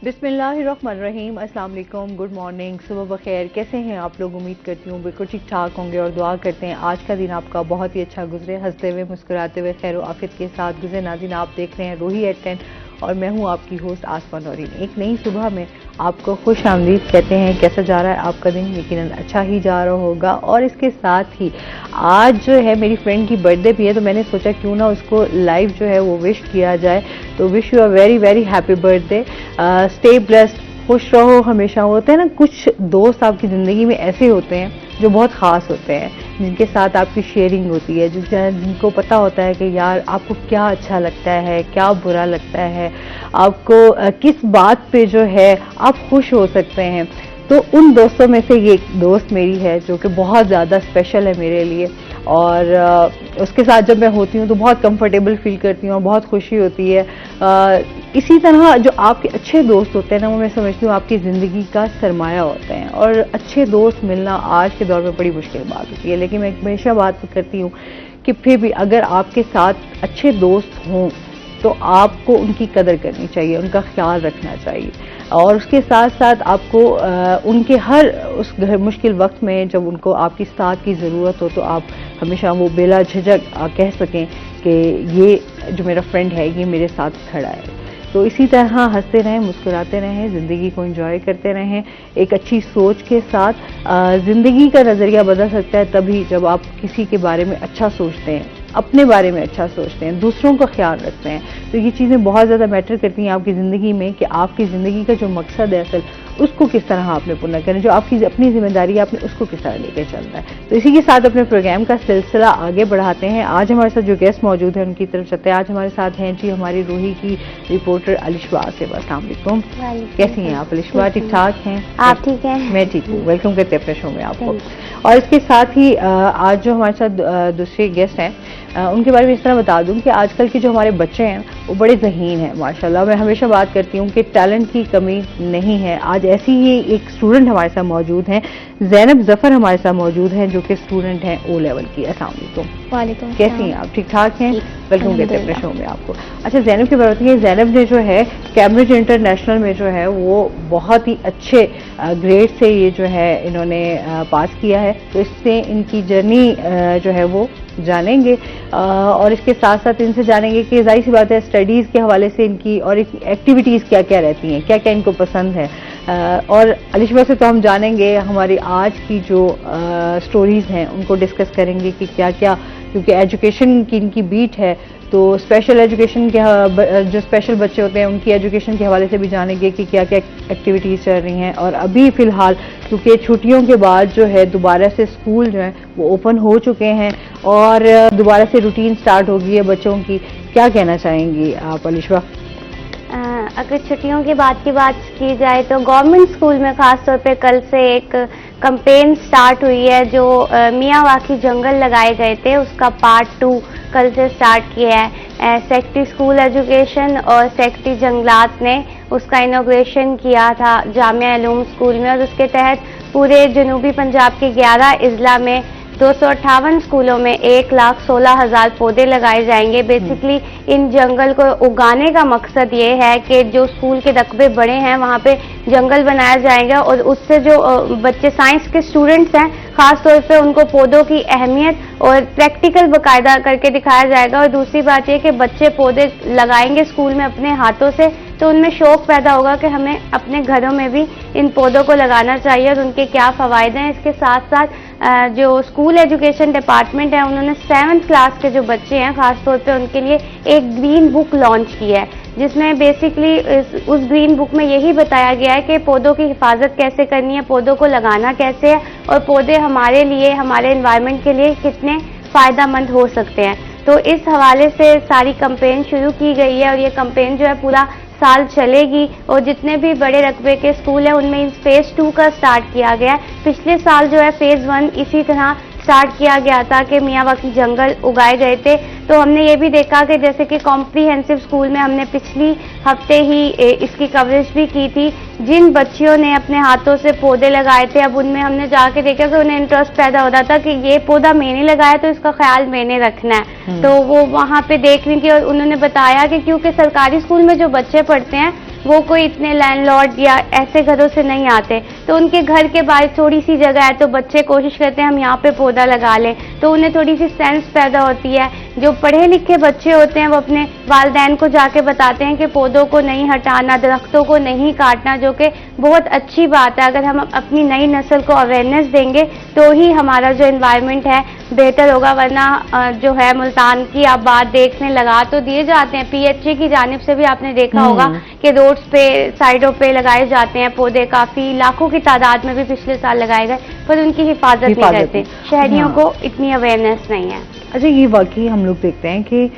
बिस्मिल्लाहिर्रहमानिर्रहीम, अस्सलाम वालेकुम, गुड मॉर्निंग, सुबह बखैर। कैसे हैं आप लोग? उम्मीद करती हूँ बिल्कुल ठीक ठाक होंगे और दुआ करते हैं आज का दिन आपका बहुत ही अच्छा गुजरे, हंसते हुए मुस्कुराते हुए खैर व आफियत के साथ गुजरे। नाज़रीन, आप देख रहे हैं रूही एट 10 और मैं हूँ आपकी होस्ट आसमा नौरीन। एक नई सुबह में आपको खुश आमदीद कहते हैं। कैसा जा रहा है आपका दिन? यकीनन अच्छा ही जा रहा होगा। और इसके साथ ही आज जो है मेरी फ्रेंड की बर्थडे भी है, तो मैंने सोचा क्यों ना उसको लाइव जो है वो विश किया जाए। तो wish you a very very happy birthday, stay blessed, खुश रहो हमेशा। होते हैं ना कुछ दोस्त आपकी ज़िंदगी में ऐसे होते हैं जो बहुत ख़ास होते हैं, जिनके साथ आपकी शेयरिंग होती है, जिनको पता होता है कि यार आपको क्या अच्छा लगता है, क्या बुरा लगता है, आपको किस बात पे जो है आप खुश हो सकते हैं। तो उन दोस्तों में से ये एक दोस्त मेरी है जो कि बहुत ज़्यादा स्पेशल है मेरे लिए, और उसके साथ जब मैं होती हूँ तो बहुत कंफर्टेबल फील करती हूँ और बहुत खुशी होती है। इसी तरह जो आपके अच्छे दोस्त होते हैं ना, वो मैं समझती हूँ आपकी ज़िंदगी का सरमाया होते हैं, और अच्छे दोस्त मिलना आज के दौर में बड़ी मुश्किल बात होती है। लेकिन मैं हमेशा बात करती हूँ कि फिर भी अगर आपके साथ अच्छे दोस्त हों तो आपको उनकी कदर करनी चाहिए, उनका ख्याल रखना चाहिए, और उसके साथ साथ आपको उनके हर उस मुश्किल वक्त में जब उनको आपकी साथ की ज़रूरत हो तो आप हमेशा वो बेला झिझक कह सकें कि ये जो मेरा फ्रेंड है ये मेरे साथ खड़ा है। तो इसी तरह हंसते रहें, मुस्कुराते रहें, ज़िंदगी को एंजॉय करते रहें। एक अच्छी सोच के साथ ज़िंदगी का नज़रिया बदल सकता है तभी जब आप किसी के बारे में अच्छा सोचते हैं, अपने बारे में अच्छा सोचते हैं, दूसरों का ख्याल रखते हैं। तो ये चीज़ें बहुत ज़्यादा मैटर करती हैं आपकी ज़िंदगी में कि आपकी ज़िंदगी का जो मकसद है असल, उसको किस तरह आपने पूर्ण करें, जो आपकी अपनी जिम्मेदारी है आपने उसको किस तरह लेकर चलना है। तो इसी के साथ अपने प्रोग्राम का सिलसिला आगे बढ़ाते हैं। आज हमारे साथ जो गेस्ट मौजूद हैं उनकी तरफ चलते हैं। आज हमारे साथ हैं जी हमारी रूही की रिपोर्टर अलिशवा से। अस्सलाम वालेकुम, कैसी हैं आप अलिशवा? ठीक ठाक हैं? आप ठीक हैं? मैं ठीक हूँ। वेलकम करते हैं अपने शो में आपको। और इसके साथ ही आज जो हमारे साथ दूसरे गेस्ट हैं उनके बारे में इस तरह बता दूं कि आजकल के जो हमारे बच्चे हैं वो बड़े ज़हीन हैं माशाल्लाह। मैं हमेशा बात करती हूँ कि टैलेंट की कमी नहीं है। आज ऐसी ही एक स्टूडेंट हमारे साथ मौजूद हैं, ज़ैनब ज़फ़र हमारे साथ मौजूद हैं, जो कि स्टूडेंट हैं ओ लेवल की। अस्सलाम वालेकुम, कैसी हैं आप? ठीक ठाक हैं? वेलकम करते हैं अपने शो में आपको। अच्छा, ज़ैनब की बात है। ज़ैनब ने जो है कैम्ब्रिज इंटरनेशनल में जो है वो बहुत ही अच्छे ग्रेड से ये जो है इन्होंने पास किया है। तो इससे इनकी जर्नी जो है वो जानेंगे, और इसके साथ साथ इनसे जानेंगे कि जाहिर सी बात है स्टडीज़ के हवाले से इनकी और एक्टिविटीज़ क्या क्या रहती हैं, क्या क्या इनको पसंद है। और अलिशवा से तो हम जानेंगे हमारी आज की जो स्टोरीज़ हैं उनको डिस्कस करेंगे कि क्या क्या, क्योंकि एजुकेशन की इनकी बीट है तो स्पेशल एजुकेशन के जो स्पेशल बच्चे होते हैं उनकी एजुकेशन के हवाले से भी जानेंगे कि क्या क्या एक्टिविटीज़ चल रही हैं। और अभी फ़िलहाल क्योंकि छुट्टियों के बाद जो है दोबारा से स्कूल जो है वो ओपन हो चुके हैं और दोबारा से रूटीन स्टार्ट हो गई है बच्चों की, क्या कहना चाहेंगी आप अलिशवा? अगर छुट्टियों की बात की जाए तो गवर्नमेंट स्कूल में ख़ास तौर पे कल से एक कैंपेन स्टार्ट हुई है। जो मियावाकी जंगल लगाए गए थे उसका पार्ट 2 कल से स्टार्ट किया है। सेक्रेटरी स्कूल एजुकेशन और सेक्रेटरी जंगलात ने उसका इनॉग्रेशन किया था जामिया उलूम स्कूल में, और उसके तहत पूरे जनूबी पंजाब के 11 अजला में 258 स्कूलों में 1,16,000 पौधे लगाए जाएंगे। बेसिकली इन जंगल को उगाने का मकसद ये है कि जो स्कूल के रकबे बड़े हैं वहाँ पे जंगल बनाया जाएगा, और उससे जो बच्चे साइंस के स्टूडेंट्स हैं ख़ास तौर पे उनको पौधों की अहमियत और प्रैक्टिकल बाकायदा करके दिखाया जाएगा। और दूसरी बात यह कि बच्चे पौधे लगाएंगे स्कूल में अपने हाथों से, तो उनमें शौक़ पैदा होगा कि हमें अपने घरों में भी इन पौधों को लगाना चाहिए और उनके क्या फ़वायदे हैं। इसके साथ साथ जो स्कूल एजुकेशन डिपार्टमेंट है उन्होंने 7th क्लास के जो बच्चे हैं ख़ास तौर पे उनके लिए एक ग्रीन बुक लॉन्च की है, जिसमें बेसिकली उस ग्रीन बुक में यही बताया गया है कि पौधों की हिफाजत कैसे करनी है, पौधों को लगाना कैसे है, और पौधे हमारे लिए, हमारे एनवायरनमेंट के लिए कितने फ़ायदेमंद हो सकते हैं। तो इस हवाले से सारी कैंपेन शुरू की गई है, और ये कैंपेन जो है पूरा साल चलेगी, और जितने भी बड़े रकबे के स्कूल हैं उनमें फेज़ 2 का स्टार्ट किया गया है। पिछले साल जो है फेज़ 1 इसी तरह स्टार्ट किया गया था कि मियावाकी जंगल उगाए गए थे। तो हमने ये भी देखा कि जैसे कि कॉम्प्रीहेंसिव स्कूल में हमने पिछली हफ्ते ही इसकी कवरेज भी की थी। जिन बच्चियों ने अपने हाथों से पौधे लगाए थे, अब उनमें हमने जाके देखा कि उन्हें इंटरेस्ट पैदा हो रहा था कि ये पौधा मैंने लगाया तो इसका ख्याल मैंने रखना है। तो वो वहाँ पे देख रही थी और उन्होंने बताया कि क्योंकि सरकारी स्कूल में जो बच्चे पढ़ते हैं वो कोई इतने लैंडलॉर्ड या ऐसे घरों से नहीं आते, तो उनके घर के बाहर थोड़ी सी जगह है तो बच्चे कोशिश करते हैं हम यहाँ पे पौधा लगा लें, तो उन्हें थोड़ी सी सेंस पैदा होती है। जो पढ़े लिखे बच्चे होते हैं वो अपने वालिदैन को जाके बताते हैं कि पौधों को नहीं हटाना, दरख्तों को नहीं काटना, जो कि बहुत अच्छी बात है। अगर हम अपनी नई नस्ल को अवेयरनेस देंगे तो ही हमारा जो एनवायरनमेंट है बेहतर होगा, वरना जो है मुल्तान की आप बात देखने लगा तो दिए जाते हैं, PHE की जानिब से भी आपने देखा होगा कि रोड्स पे साइडों पे लगाए जाते हैं पौधे, काफी लाखों की तादाद में भी पिछले साल लगाए गए, पर उनकी हिफाजत नहीं करते। शहरियों को इतनी अवेयरनेस नहीं है। अच्छा, ये वाकई हम लोग देखते हैं कि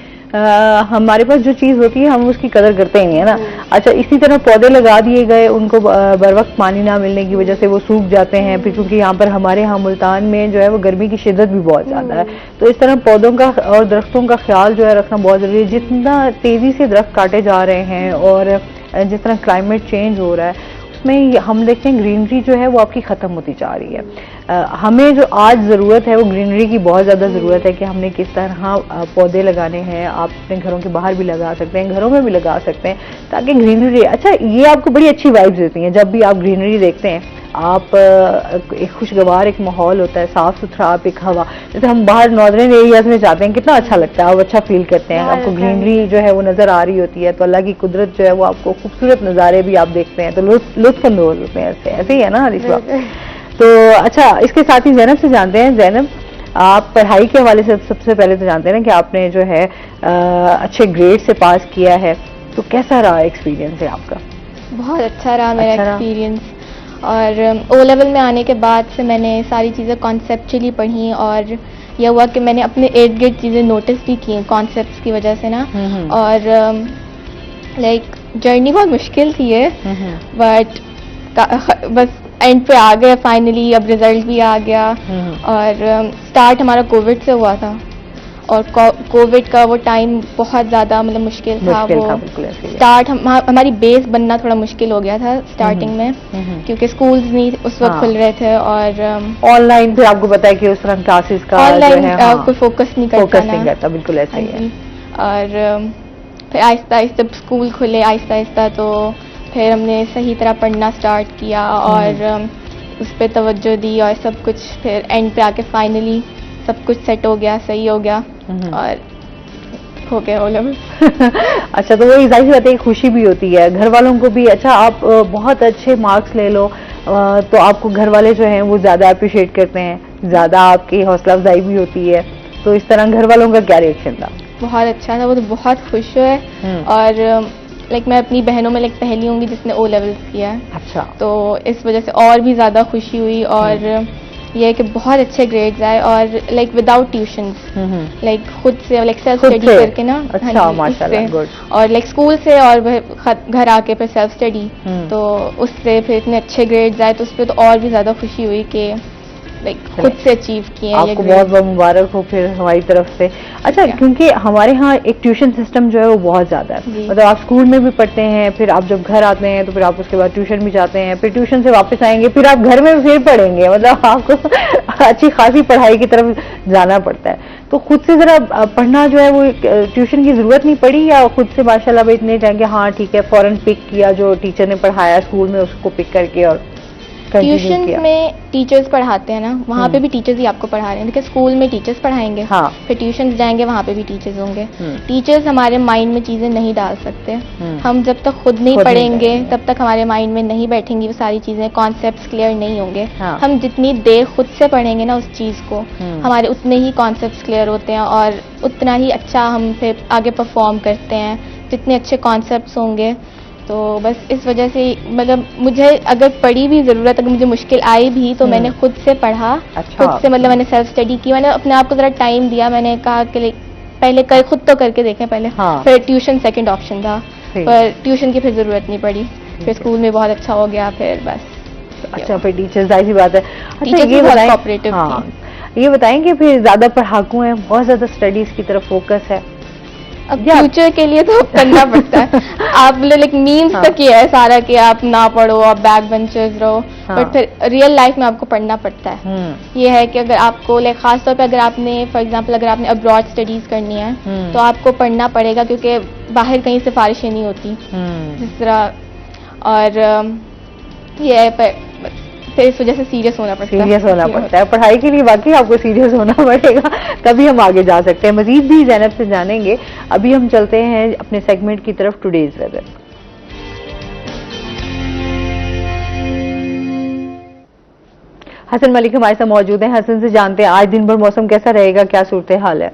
हमारे पास जो चीज होती है हम उसकी कदर करते ही नहीं है ना। अच्छा, इसी तरह पौधे लगा दिए गए, उनको बर वक्त पानी ना मिलने की वजह से वो सूख जाते हैं, फिर क्योंकि यहाँ पर हमारे यहाँ मुल्तान में जो है वो गर्मी की शिद्दत भी बहुत ज्यादा है, तो इस तरह पौधों का और दरख्तों का ख्याल जो है रखना बहुत जरूरी है। जितना तेजी से दरख्त काटे जा रहे हैं और जिस तरह क्लाइमेट चेंज हो रहा है उसमें हम देखते हैं ग्रीनरी जो है वो आपकी खत्म होती जा रही है। हमें जो आज ज़रूरत है वो ग्रीनरी की बहुत ज़्यादा ज़रूरत है कि हमने किस तरह पौधे लगाने हैं। आप अपने घरों के बाहर भी लगा सकते हैं, घरों में भी लगा सकते हैं ताकि ग्रीनरी। अच्छा, ये आपको बड़ी अच्छी वाइब्स देती हैं जब भी आप ग्रीनरी देखते हैं। आप एक खुशगवार एक माहौल होता है, साफ सुथरा आप एक हवा, जैसे हम बाहर नॉर्दर्न एरियाज में जाते हैं कितना अच्छा लगता है, आप अच्छा फील करते हैं, आपको ग्रीनरी जो है वो नजर आ रही होती है, तो अल्लाह की कुदरत जो है वो आपको खूबसूरत नज़ारे भी आप देखते हैं तो लुत्फअंदोज होते हैं। ऐसे ही है ना हरीश साहब? तो अच्छा, इसके साथ ही जैनब से जानते हैं। जैनब, आप पढ़ाई के हवाले से सबसे पहले तो जानते हैं ना कि आपने जो है अच्छे ग्रेड से पास किया है, तो कैसा रहा एक्सपीरियंस है आपका? बहुत अच्छा रहा मेरा एक्सपीरियंस, और O लेवल में आने के बाद से मैंने सारी चीज़ें कॉन्सेप्चुअली पढ़ी, और यह हुआ कि मैंने अपने इर्द गिर्द चीज़ें नोटिस भी की कॉन्सेप्ट्स की वजह से ना। और लाइक जर्नी बहुत मुश्किल थी है, बट बस एंड पे आ गए फाइनली, अब रिजल्ट भी आ गया। और स्टार्ट हमारा कोविड से हुआ था, और कोविड का वो टाइम बहुत ज़्यादा मतलब मुश्किल था। वो स्टार्ट हमारी बेस बनना थोड़ा मुश्किल हो गया था स्टार्टिंग में, क्योंकि स्कूल्स नहीं उस वक्त खुल रहे थे, और ऑनलाइन फिर आपको पता है कि उस तरह क्लासेस का ऑनलाइन कोई फोकस नहीं करता। बिल्कुल ऐसा ही है। और फिर आहिस्ता आहिस्ता स्कूल खुले आहिस्ता आहिस्ता, तो फिर हमने सही तरह पढ़ना स्टार्ट किया और उस पर तवज्जो दी और सब कुछ, फिर एंड पे आके फाइनली सब कुछ सेट हो गया, सही हो गया और हो गया O लेवल। अच्छा, तो वो जाहिर बात है खुशी भी होती है घर वालों को भी। अच्छा, आप बहुत अच्छे मार्क्स ले लो तो आपको घर वाले जो हैं वो ज्यादा अप्रिशिएट करते हैं, ज्यादा आपकी हौसला अफजाई भी होती है, तो इस तरह घर वालों का क्या रिएक्शन था? बहुत अच्छा था, वो तो बहुत खुश हुए। और लाइक मैं अपनी बहनों में लाइक पहली होंगी जिसने O लेवल किया है। अच्छा, तो इस वजह से और भी ज्यादा खुशी हुई, और ये है कि बहुत अच्छे ग्रेड्स आए, और लाइक विदाउट ट्यूशंस, लाइक खुद से लाइक सेल्फ स्टडी करके ना। अच्छा, माशाल्लाह, गुड। और लाइक स्कूल से और घर आके फिर सेल्फ स्टडी, तो उससे फिर इतने अच्छे ग्रेड्स आए, तो उस पर तो और भी ज्यादा खुशी हुई कि लाइक खुद से अचीव किए। आपको बहुत बहुत मुबारक हो फिर हमारी तरफ से। अच्छा, क्योंकि हमारे यहाँ एक ट्यूशन सिस्टम जो है वो बहुत ज्यादा है, मतलब आप स्कूल में भी पढ़ते हैं, फिर आप जब घर आते हैं तो फिर आप उसके बाद ट्यूशन भी जाते हैं, फिर ट्यूशन से वापस आएंगे, फिर आप घर में फिर पढ़ेंगे, मतलब आपको अच्छी खासी पढ़ाई की तरफ जाना पड़ता है। तो खुद से जरा पढ़ना जो है वो ट्यूशन की जरूरत नहीं पड़ी, या खुद से माशाल्लाह भाई इतने जाएंगे हाँ ठीक है फौरन पिक किया जो टीचर ने पढ़ाया स्कूल में उसको पिक करके और ट्यूशन में टीचर्स पढ़ाते हैं ना, वहाँ पे भी टीचर्स ही आपको पढ़ा रहे हैं, देखिए स्कूल में टीचर्स पढ़ाएंगे, हाँ, फिर ट्यूशन जाएंगे वहाँ पे भी टीचर्स होंगे। टीचर्स हमारे माइंड में चीजें नहीं डाल सकते, हम जब तक खुद नहीं पढ़ेंगे तब तक हमारे माइंड में नहीं बैठेंगी वो सारी चीजें, कॉन्सेप्ट्स क्लियर नहीं होंगे। हम जितनी देर खुद से पढ़ेंगे ना उस चीज को, हमारे उतने ही कॉन्सेप्ट्स क्लियर होते हैं और उतना ही अच्छा हम फिर आगे परफॉर्म करते हैं, जितने अच्छे कॉन्सेप्ट्स होंगे। तो बस इस वजह से मतलब मुझे अगर पढ़ी भी जरूरत, अगर मुझे मुश्किल आई भी तो मैंने खुद से पढ़ा। अच्छा, खुद से मतलब मैंने सेल्फ स्टडी की, मैंने अपने आप को जरा टाइम दिया, मैंने कहा कि पहले खुद तो करके देखें पहले। फिर ट्यूशन सेकंड ऑप्शन था, पर ट्यूशन की फिर जरूरत नहीं पड़ी, फिर स्कूल में बहुत अच्छा हो गया फिर बस। अच्छा, फिर टीचर्स जाहिर सी बात है। टीचर्स भी बहुत कोऑपरेटिव थी। ये बताएंगे फिर ज्यादा पढ़ाकू हैं, बहुत ज्यादा स्टडीज की तरफ फोकस है, अब फ्यूचर के लिए तो करना पड़ता है। आप लाइक मीम्स तक ही है सारा कि आप ना पढ़ो, आप बैक बेंचर्स रहो, बट फिर रियल लाइफ में आपको पढ़ना पड़ता है। ये है कि अगर आपको लाइक खासतौर पे अगर आपने फॉर एग्जांपल अगर आपने अब्रॉड स्टडीज करनी है तो आपको पढ़ना पड़ेगा, क्योंकि बाहर कहीं सिफारिशें नहीं होती। जिस तरह और ये है, फिर इस वजह से सीरियस होना पड़ता है। सीरियस होना पड़ता है पढ़ाई के लिए, वाकई आपको सीरियस होना पड़ेगा, तभी हम आगे जा सकते हैं। मजीद भी ज़ैनब से जानेंगे। अभी हम चलते हैं अपने सेगमेंट की तरफ, टुडेज वेदर। हसन मलिक हमारे साथ मौजूद हैं। हसन से जानते हैं आज दिन भर मौसम कैसा रहेगा, क्या सूरत हाल है?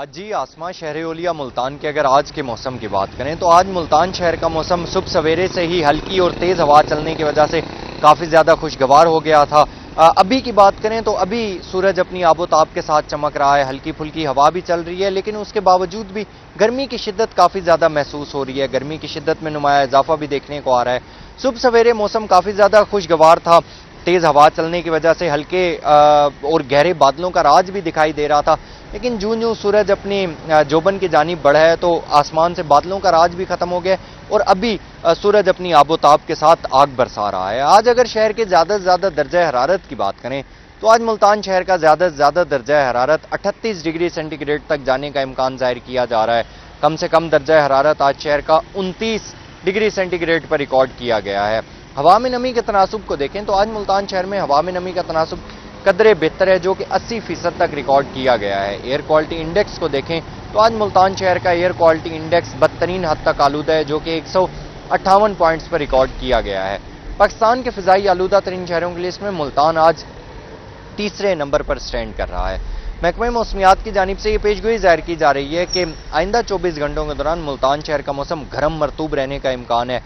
जी आसमा शहर ओलिया मुल्तान के अगर आज के मौसम की बात करें तो आज मुल्तान शहर का मौसम सुबह सवेरे से ही हल्की और तेज़ हवा चलने की वजह से काफ़ी ज़्यादा खुशगवार हो गया था। अभी की बात करें तो अभी सूरज अपनी आबोताब के साथ चमक रहा है, हल्की फुल्की हवा भी चल रही है, लेकिन उसके बावजूद भी गर्मी की शिद्दत काफ़ी ज़्यादा महसूस हो रही है। गर्मी की शिद्दत में नुमाया इजाफा भी देखने को आ रहा है। सुबह सवेरे मौसम काफ़ी ज़्यादा खुशगवार था, तेज़ हवा चलने की वजह से हल्के और गहरे बादलों का राज भी दिखाई दे रहा था, लेकिन जूं सूरज अपनी जोबन की जानिब बढ़ा है तो आसमान से बादलों का राज भी खत्म हो गया और अभी सूरज अपनी आबोताब के साथ आग बरसा रहा है। आज अगर शहर के ज़्यादा से ज़्यादा दर्जा हरारत की बात करें तो आज मुल्तान शहर का ज़्यादा से ज़्यादा दर्जा हरारत 38 डिग्री सेंटीग्रेड तक जाने का इम्कान जाहिर किया जा रहा है। कम से कम दर्जा हरारत आज शहर का 29 डिग्री सेंटीग्रेड पर रिकॉर्ड किया गया है। हवा में नमी के तनासुब को देखें तो आज मुल्तान शहर में हवा में नमी का तनासुब कदरे बेहतर है, जो कि 80% तक रिकॉर्ड किया गया है। एयर क्वालिटी इंडेक्स को देखें तो आज मुल्तान शहर का एयर क्वालिटी इंडेक्स बदतरीन हद तक आलूदा है, जो कि 158 पॉइंट्स पर रिकॉर्ड किया गया है। पाकिस्तान के फिजाई आलूदा तरीन शहरों की लिस्ट में मुल्तान आज तीसरे नंबर पर स्टैंड कर रहा है। महकमे मौसमियात की जानिब से ये पेशगोई जाहिर की जा रही है कि आइंदा 24 घंटों के दौरान मुल्तान शहर का मौसम गर्म मरतूब रहने का इम्कान है।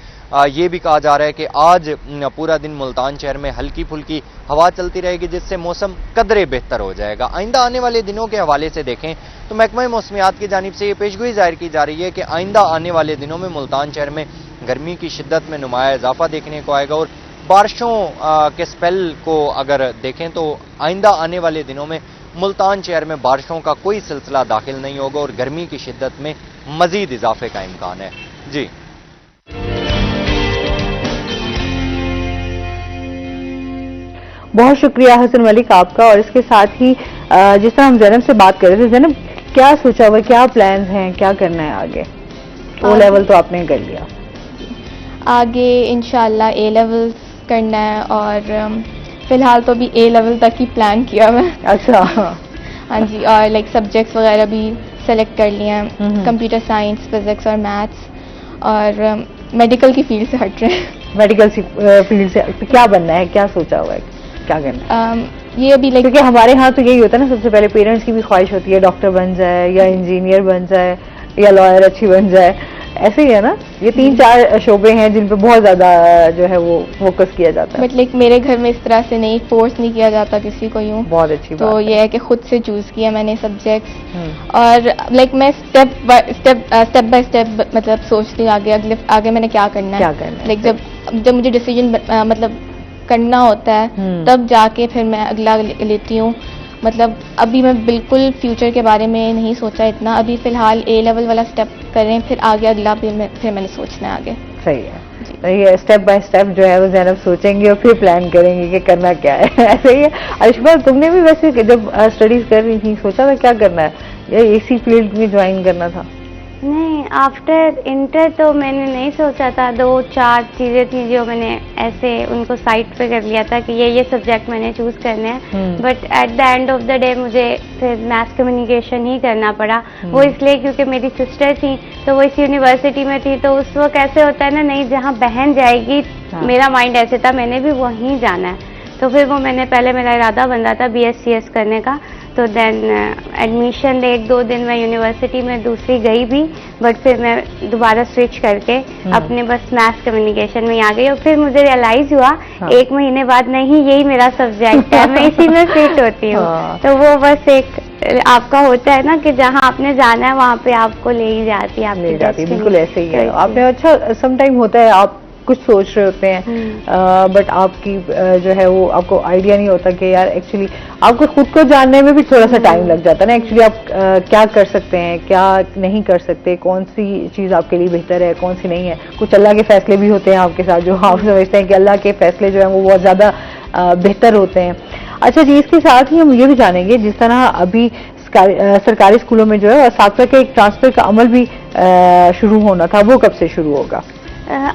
ये भी कहा जा रहा है कि आज पूरा दिन मुल्तान शहर में हल्की फुल्की हवा चलती रहेगी, जिससे मौसम कदरे बेहतर हो जाएगा। आइंदा आने वाले दिनों के हवाले से देखें तो महकमा मौसमियात की जानिब से ये पेशगोई जाहिर की जा रही है कि आइंदा आने वाले दिनों में मुल्तान शहर में गर्मी की शिद्दत में नुमाया इजाफा देखने को आएगा और बारिशों के स्पेल को अगर देखें तो आइंदा आने वाले दिनों में मुल्तान शहर में बारिशों का कोई सिलसिला दाखिल नहीं होगा और गर्मी की शिद्दत में मजीद इजाफे का इम्कान है। जी बहुत शुक्रिया हसन मलिक आपका। और इसके साथ ही जिस तरह हम ज़ैनब से बात कर रहे थे, ज़ैनब क्या सोचा हुआ, क्या प्लान्स हैं, क्या करना है आगे? ओ लेवल तो आपने कर लिया, आगे इंशाल्लाह ए लेवल्स करना है और फिलहाल तो अभी ए लेवल तक ही प्लान किया मैं। अच्छा हाँ जी, और लाइक सब्जेक्ट्स वगैरह भी सेलेक्ट कर लिए हैं, कंप्यूटर साइंस, फिजिक्स और मैथ्स, और मेडिकल की फील्ड से हट रहे हैं। मेडिकल फील्ड से क्या बनना है, क्या सोचा हुआ है, क्या करना है? ये अभी लाइक क्योंकि हमारे यहाँ तो यही होता है ना, सबसे पहले पेरेंट्स की भी ख्वाहिश होती है डॉक्टर बन जाए या इंजीनियर बन जाए या लॉयर अच्छी बन जाए, ऐसे ही है ना। ये 3-4 शोबे हैं जिन पे बहुत ज्यादा जो है वो फोकस किया जाता है। बट लाइक मेरे घर में इस तरह से नहीं, फोर्स नहीं किया जाता किसी को यूँ। बहुत अच्छी तो बात ये है कि खुद से चूज किया मैंने सब्जेक्ट्स, और लाइक मैं स्टेप बाय स्टेप मतलब सोचती हूँ आगे मैंने क्या करना है। लाइक जब मुझे डिसीजन मतलब करना होता है तब जाके फिर मैं अगला लेती हूँ। मतलब अभी मैं बिल्कुल फ्यूचर के बारे में नहीं सोचा इतना, अभी फिलहाल ए लेवल वाला स्टेप करें, फिर आगे अगला फिर मैंने सोचना है आगे। सही है, सही है। स्टेप बाय स्टेप जो है वो ज़ैनब सोचेंगे और फिर प्लान करेंगे कि करना क्या है। ऐसे ही है। अरिशमा, तुमने भी वैसे जब स्टडीज कर रही थी सोचा था क्या करना है, या इसी फील्ड में ज्वाइन करना था? नहीं, आफ्टर इंटर तो मैंने नहीं सोचा था। 2-4 चीज़ें थी जो मैंने ऐसे उनको साइड पे कर लिया था कि ये सब्जेक्ट मैंने चूज़ करने हैं, but at the end of the day मुझे फिर मैथ कम्युनिकेशन ही करना पड़ा। वो इसलिए क्योंकि मेरी सिस्टर थी तो वो इस यूनिवर्सिटी में थी, तो उस वक्त ऐसे होता है ना, नहीं जहाँ बहन जाएगी, मेरा माइंड ऐसे था मैंने भी वहीं जाना है। तो फिर वो मैंने पहले मेरा इरादा बन रहा था BScs करने का, तो देन एडमिशन ले 1-2 दिन मैं यूनिवर्सिटी में दूसरी गई भी, बट फिर मैं दोबारा स्विच करके अपने बस मैथ्स कम्युनिकेशन में आ गई। और फिर मुझे रियलाइज हुआ 1 महीने बाद, नहीं यही मेरा सब्जेक्ट है, मैं इसी में फिट होती हूँ। तो वो बस एक आपका होता है ना कि जहाँ आपने जाना है वहाँ पे आपको ले ही जाती है, ले जाती है। बिल्कुल ऐसे ही है। आपने अच्छा सम टाइम होता है आप कुछ सोच रहे होते हैं बट आपकी जो है वो आपको आइडिया नहीं होता कि यार एक्चुअली आपको खुद को जानने में भी थोड़ा सा टाइम लग जाता है ना। एक्चुअली आप क्या कर सकते हैं, क्या नहीं कर सकते, कौन सी चीज़ आपके लिए बेहतर है, कौन सी नहीं है। कुछ अल्लाह के फैसले भी होते हैं आपके साथ जो आप समझते हैं कि अल्लाह के फैसले जो हैं वो बहुत ज़्यादा बेहतर होते हैं। अच्छा जी, इसके साथ ही हम ये भी जानेंगे जिस तरह अभी सरकारी स्कूलों में जो है असातिज़ा के एक ट्रांसफर का अमल भी शुरू होना था, वो कब से शुरू होगा?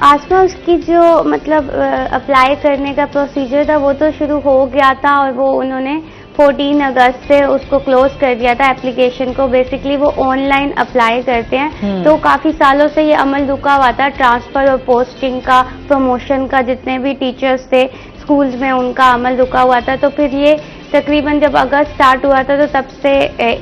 आसमा, उसकी जो मतलब अप्लाई करने का प्रोसीजर था वो तो शुरू हो गया था और वो उन्होंने 14 अगस्त से उसको क्लोज कर दिया था एप्लीकेशन को। बेसिकली वो ऑनलाइन अप्लाई करते हैं, तो काफ़ी सालों से ये अमल रुका हुआ था, ट्रांसफ़र और पोस्टिंग का, प्रमोशन का, जितने भी टीचर्स थे स्कूल्स में उनका अमल रुका हुआ था। तो फिर ये तकरीबन जब अगस्त स्टार्ट हुआ था तो तब से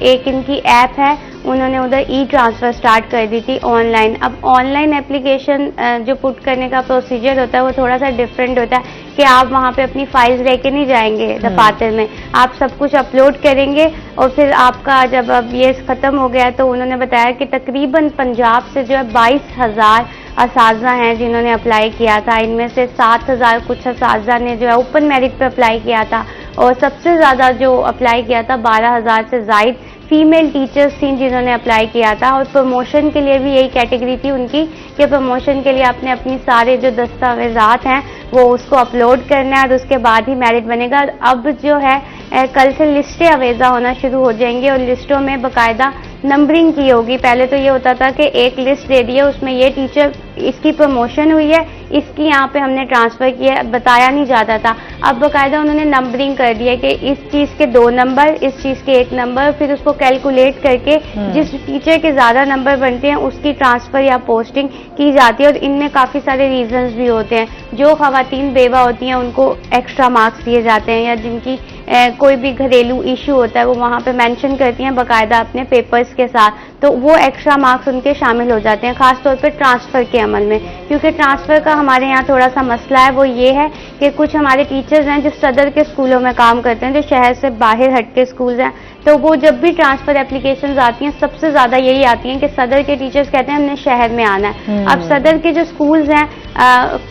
एक इनकी ऐप है, उन्होंने उधर ट्रांसफ़र स्टार्ट कर दी थी ऑनलाइन। अब ऑनलाइन एप्लीकेशन जो पुट करने का प्रोसीजर होता है वो थोड़ा सा डिफरेंट होता है कि आप वहाँ पे अपनी फाइल्स लेके नहीं जाएंगे दफातर में, आप सब कुछ अपलोड करेंगे और फिर आपका जब अब ये ख़त्म हो गया तो उन्होंने बताया कि तकरीबन पंजाब से जो है 22,000 असातिज़ा हैं जिन्होंने अप्लाई किया था। इनमें से 7,000 कुछ असातिज़ा ने जो है ओपन मेरिट पे अप्लाई किया था और सबसे ज़्यादा जो अप्लाई किया था 12,000 से ज़ायद फीमेल टीचर्स थी जिन्होंने अप्लाई किया था। और प्रमोशन के लिए भी यही कैटेगरी थी उनकी कि प्रमोशन के लिए आपने अपनी सारे जो दस्तावेज़ात हैं वो उसको अपलोड करना है और उसके बाद ही मेरिट बनेगा। अब जो है कल से लिस्टें अवेज़ा होना शुरू हो जाएंगी और लिस्टों में बाकायदा नंबरिंग की होगी। पहले तो ये होता था कि एक लिस्ट दे दी है, उसमें ये टीचर इसकी प्रमोशन हुई है, इसकी यहाँ पे हमने ट्रांसफ़र किया है, बताया नहीं जाता था। अब बाकायदा उन्होंने नंबरिंग कर दिया कि इस चीज़ के 2 नंबर, इस चीज़ के 1 नंबर, फिर उसको कैलकुलेट करके जिस टीचर के ज़्यादा नंबर बनते हैं उसकी ट्रांसफ़र या पोस्टिंग की जाती है। और इनमें काफ़ी सारे रीजंस भी होते हैं। जो ख़वातीन बेवा होती हैं उनको एक्स्ट्रा मार्क्स दिए जाते हैं, या जिनकी कोई भी घरेलू इशू होता है वो वहाँ पे मेंशन करती हैं बाकायदा अपने पेपर्स के साथ, तो वो एक्स्ट्रा मार्क्स उनके शामिल हो जाते हैं, खासतौर पे ट्रांसफ़र के अमल में। क्योंकि ट्रांसफ़र का हमारे यहाँ थोड़ा सा मसला है, वो ये है कि कुछ हमारे टीचर्स हैं जो सदर के स्कूलों में काम करते हैं, जो शहर से बाहर हट के स्कूल्स हैं, तो वो जब भी ट्रांसफ़र एप्लीकेशंस आती हैं सबसे ज़्यादा यही आती हैं कि सदर के टीचर्स कहते हैं हमने शहर में आना है। अब सदर के जो स्कूल्स हैं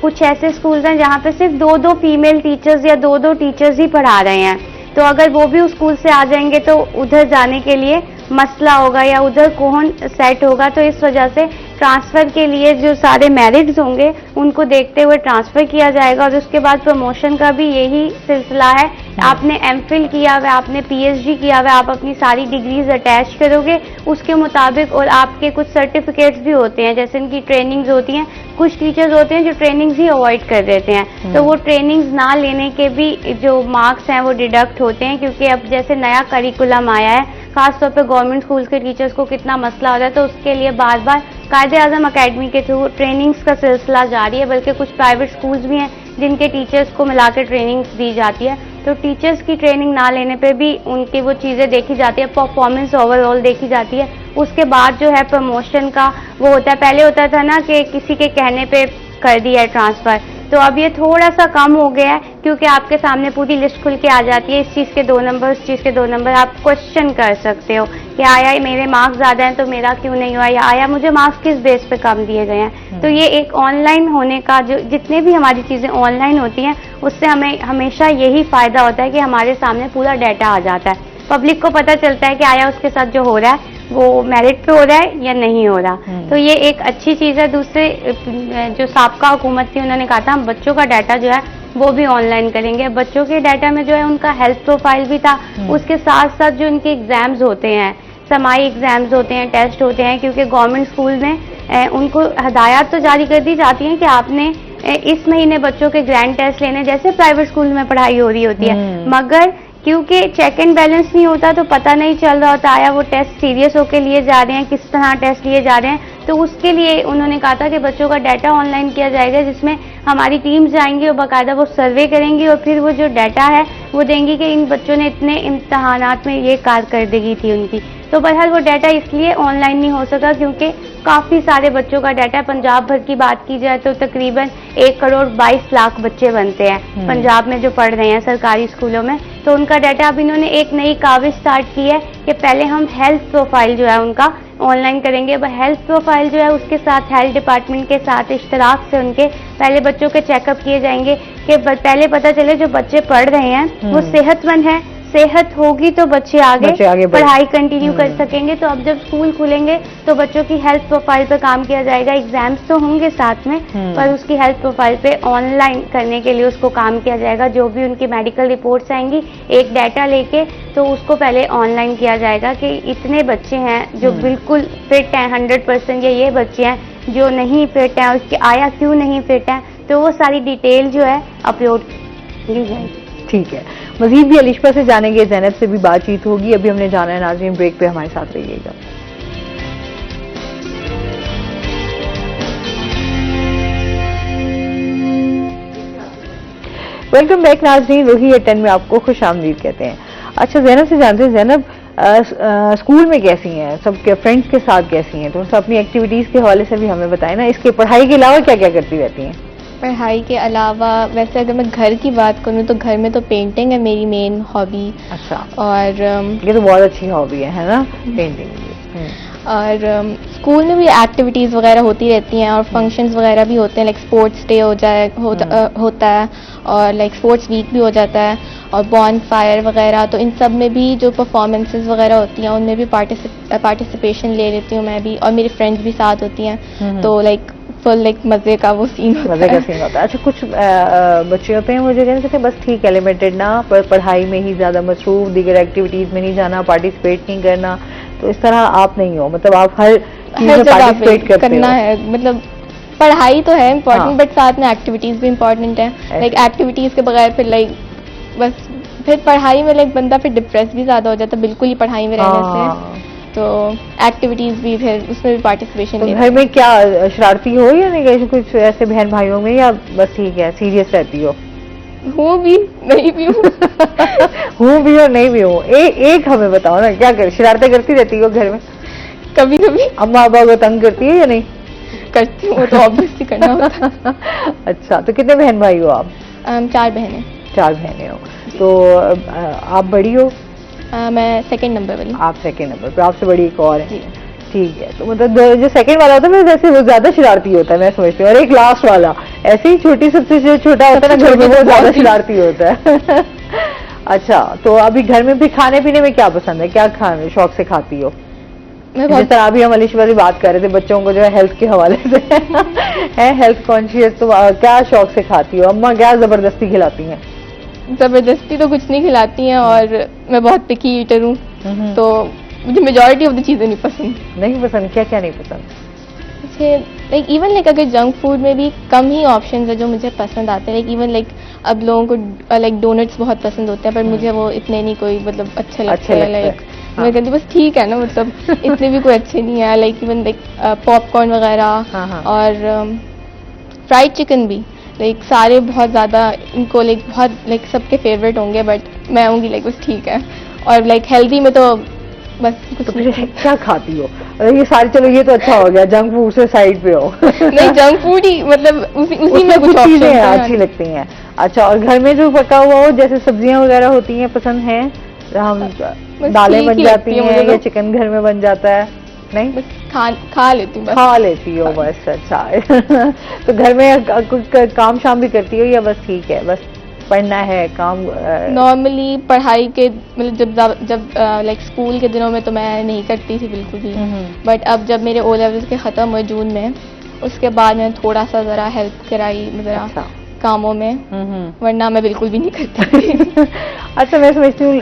कुछ ऐसे स्कूल्स हैं जहाँ पे सिर्फ 2-2 फीमेल टीचर्स या 2-2 टीचर्स ही पढ़ा रहे हैं, तो अगर वो भी उस स्कूल से आ जाएंगे तो उधर जाने के लिए मसला होगा या उधर कौन सेट होगा। तो इस वजह से ट्रांसफ़र के लिए जो सारे मेरिट्स होंगे उनको देखते हुए ट्रांसफ़र किया जाएगा। और उसके बाद प्रमोशन का भी यही सिलसिला है, आपने एमफिल किया हुआ, आपने पीएचडी किया हुआ, आप अपनी सारी डिग्रीज अटैच करोगे उसके मुताबिक, और आपके कुछ सर्टिफिकेट्स भी होते हैं, जैसे इनकी ट्रेनिंग्स होती हैं। कुछ टीचर्स होते हैं जो ट्रेनिंग्स ही अवॉइड कर देते हैं, तो वो ट्रेनिंग्स ना लेने के भी जो मार्क्स हैं वो डिडक्ट होते हैं। क्योंकि अब जैसे नया करिकुलम आया है, खासतौर पर गवर्नमेंट स्कूल्स के टीचर्स को कितना मसला हो रहा है, तो उसके लिए बार बार कायदे-आज़म अकेडमी के थ्रू ट्रेनिंग्स का सिलसिला जारी है। बल्कि कुछ प्राइवेट स्कूल्स भी हैं जिनके टीचर्स को मिला के ट्रेनिंग्स दी जाती है, तो टीचर्स की ट्रेनिंग ना लेने पे भी उनकी वो चीज़ें देखी जाती है, परफॉर्मेंस ओवरऑल देखी जाती है। उसके बाद जो है प्रमोशन का वो होता है। पहले होता था ना कि किसी के कहने पे कर दिया है ट्रांसफ़र, तो अब ये थोड़ा सा कम हो गया है क्योंकि आपके सामने पूरी लिस्ट खुल के आ जाती है, इस चीज़ के 2 नंबर, उस चीज़ के 2 नंबर, आप क्वेश्चन कर सकते हो कि आया मेरे मार्क्स ज़्यादा हैं तो मेरा क्यों नहीं हुआ, या आया मुझे मार्क्स किस बेस पे कम दिए गए हैं। तो ये एक ऑनलाइन होने का, जो जितने भी हमारी चीज़ें ऑनलाइन होती हैं उससे हमें हमेशा यही फ़ायदा होता है कि हमारे सामने पूरा डाटा आ जाता है, पब्लिक को पता चलता है कि आया उसके साथ जो हो रहा है वो मेरिट पे हो रहा है या नहीं हो रहा। तो ये एक अच्छी चीज़ है। दूसरे जो साबका हुकूमत थी उन्होंने कहा था हम बच्चों का डाटा जो है वो भी ऑनलाइन करेंगे। बच्चों के डाटा में जो है उनका हेल्थ प्रोफाइल भी था, उसके साथ साथ जो उनके एग्जाम्स होते हैं, समाई एग्जाम्स होते हैं, टेस्ट होते हैं, क्योंकि गवर्नमेंट स्कूल में उनको हदायत तो जारी कर दी जाती हैं कि आपने इस महीने बच्चों के ग्रैंड टेस्ट लेने, जैसे प्राइवेट स्कूल में पढ़ाई हो रही होती है, मगर क्योंकि चेक एंड बैलेंस नहीं होता तो पता नहीं चल रहा होता आया वो टेस्ट सीरियस होकर लिए जा रहे हैं, किस तरह टेस्ट लिए जा रहे हैं। तो उसके लिए उन्होंने कहा था कि बच्चों का डाटा ऑनलाइन किया जाएगा, जिसमें हमारी टीम्स जाएंगी और बाकायदा वो सर्वे करेंगी और फिर वो जो डाटा है वो देंगी कि इन बच्चों ने इतने इम्तहानात में ये कारकर्दगी थी उनकी। तो बहरहाल वो डाटा इसलिए ऑनलाइन नहीं हो सका क्योंकि काफ़ी सारे बच्चों का डाटा, पंजाब भर की बात की जाए तो तकरीबन 1,22,00,000 बच्चे बनते हैं पंजाब में जो पढ़ रहे हैं सरकारी स्कूलों में। तो उनका डाटा अब इन्होंने एक नई काविश स्टार्ट की है कि पहले हम हेल्थ प्रोफाइल जो है उनका ऑनलाइन करेंगे। वह हेल्थ प्रोफाइल जो है उसके साथ हेल्थ डिपार्टमेंट के साथ इश्तराक से उनके पहले बच्चों के चेकअप किए जाएंगे कि पहले पता चले जो बच्चे पढ़ रहे हैं वो सेहतमंद हैं, सेहत होगी तो बच्चे आगे बढ़े। पढ़ाई कंटिन्यू कर सकेंगे। तो अब जब स्कूल खुलेंगे तो बच्चों की हेल्थ प्रोफाइल पे काम किया जाएगा। एग्जाम्स तो होंगे साथ में, पर उसकी हेल्थ प्रोफाइल पे ऑनलाइन करने के लिए उसको काम किया जाएगा। जो भी उनकी मेडिकल रिपोर्ट्स आएंगी एक डाटा लेके, तो उसको पहले ऑनलाइन किया जाएगा कि इतने बच्चे हैं जो बिल्कुल फिट हैं 100%, या ये बच्चे हैं जो नहीं फिट हैं, उसकी आया क्यों नहीं फिट है, तो वो सारी डिटेल जो है अपलोड की जाएगी। ठीक है, मजीद भी अलिशा से जानेंगे, ज़ैनब से भी बातचीत होगी। अभी हमने जाना है नाज़रीन, ब्रेक पे हमारे साथ रहिएगा। वेलकम बैक नाज़रीन, वही 10 में आपको खुश आमदीद कहते हैं। अच्छा, ज़ैनब से जानते हैं, ज़ैनब स्कूल में कैसी हैं, सबके फ्रेंड्स के साथ कैसी हैं, तो अपनी एक्टिविटीज़ के हवाले से भी हमें बताएं ना। इसके पढ़ाई के अलावा क्या क्या करती रहती हैं? पढ़ाई के अलावा वैसे अगर मैं घर की बात करूँ तो घर में तो पेंटिंग है मेरी मेन हॉबी। अच्छा, और ये तो बहुत अच्छी हॉबी है ना, पेंटिंग। और स्कूल में भी एक्टिविटीज़ वगैरह होती रहती हैं और फंक्शंस वगैरह भी होते हैं, लाइक स्पोर्ट्स डे होता है और लाइक स्पोर्ट्स वीक भी हो जाता है और बॉन फायर वगैरह। तो इन सब में भी जो परफॉर्मेंसेस वगैरह होती हैं उनमें भी पार्टिसिपेशन ले लेती हूँ मैं भी, और मेरी फ्रेंड्स भी साथ होती हैं। तो लाइक फुल लाइक मज़े का वो सीन होता है। मज़े का सीन होता है। अच्छा, कुछ बच्चे होते हैं मुझे कहते हैं बस ठीक है, लिमिटेड ना, पर पढ़ाई में ही ज़्यादा मसरूफ, दीगर एक्टिविटीज़ में नहीं जाना, पार्टिसिपेट नहीं करना, तो इस तरह आप नहीं हो, मतलब आप हर चीज़ में पार्टिसिपेट करना है। मतलब पढ़ाई तो है इम्पोर्टेंट, बट साथ में एक्टिविटीज़ भी इम्पोर्टेंट है। लाइक एक्टिविटीज़ के बगैर फिर लाइक बस फिर पढ़ाई में लाइक बंदा फिर डिप्रेस भी ज़्यादा हो जाता है बिल्कुल ही पढ़ाई में रहने से। तो एक्टिविटीज़ भी फिर उसमें भी पार्टिसिपेशन। तो घर में क्या शरारती हो या नहीं, कुछ ऐसे बहन भाइयों में, या बस ठीक है सीरियस रहती हो? हूँ भी नहीं भी हूँ हूँ भी और नहीं भी हूँ। एक हमें बताओ ना, क्या कर शरारतें करती रहती हो घर में? कभी कभी अम्मा अब्बा को तंग करती है या नहीं? करती हूँ, तो ऑब्वियसली करना होता है। अच्छा, तो कितने बहन भाई हो आप? 4 बहनें। 4 बहनें हो, तो आप बड़ी हो? मैं सेकंड नंबर वाली। आप सेकंड नंबर पे, आपसे बड़ी एक और है। ठीक है, तो मतलब जो सेकंड वाला होता है ना, वैसे वो ज्यादा शरारती होता है मैं समझती हूँ, और एक लास्ट वाला ऐसे ही छोटी, सबसे जो छोटा होता है ना घर में, वो ज्यादा शरारती होता है। अच्छा, तो अभी घर में भी खाने पीने में क्या पसंद है, क्या खाने शौक से खाती हो? जिस तरह अभी हम अलिशा वाली बात कर रहे थे, बच्चों को जो है हेल्थ के हवाले से है हेल्थ कॉन्शियस, तो क्या शौक से खाती हो? अम्मा क्या जबरदस्ती खिलाती हैं? जबरदस्ती तो कुछ नहीं खिलाती हैं, और मैं बहुत पिकी ईटर हूँ, तो मुझे मेजॉरिटी ऑफ द चीज़ें नहीं पसंद। नहीं पसंद? क्या क्या नहीं पसंद? मुझे लाइक इवन लाइक अगर जंक फूड में भी कम ही ऑप्शंस है जो मुझे पसंद आते हैं। लाइक इवन लाइक अब लोगों को लाइक डोनट्स बहुत पसंद होते हैं, पर मुझे वो इतने नहीं कोई मतलब अच्छे लगते हैं। लाइक मैं कहती बस ठीक है ना, मतलब इतने भी कोई अच्छे नहीं है। लाइक इवन लाइक पॉपकॉर्न वगैरह और फ्राइड चिकन भी, लाइक सारे बहुत ज़्यादा इनको लाइक बहुत लाइक सबके फेवरेट होंगे, बट मैं आऊँगी लाइक बस ठीक है। और लाइक हेल्दी में तो बस कुछ तो क्या खाती हो? ये सारी, चलो ये तो अच्छा हो गया, जंक फूड से साइड पे हो। नहीं, जंक फूड ही मतलब उसी में कुछ चीजें अच्छी लगती हैं। अच्छा, और घर में जो पका हुआ हो, जैसे सब्जियां वगैरह होती हैं, पसंद है? हम दालें बन जाती हैं या चिकन घर में बन जाता है? नहीं, बस खा लेती हूँ। खा लेती हो बस। अच्छा तो घर में काम शाम भी करती हो या बस ठीक है, बस पढ़ना है काम? नॉर्मली पढ़ाई के मतलब जब लाइक स्कूल के दिनों में तो मैं नहीं करती थी बिल्कुल भी, बट अब जब मेरे ओ लेवल्स के ख़त्म हुए जून में, उसके बाद मैंने थोड़ा सा ज़रा हेल्प कराई ज़रा कामों में, वरना मैं बिल्कुल भी नहीं करती। अच्छा, मैं समझती हूँ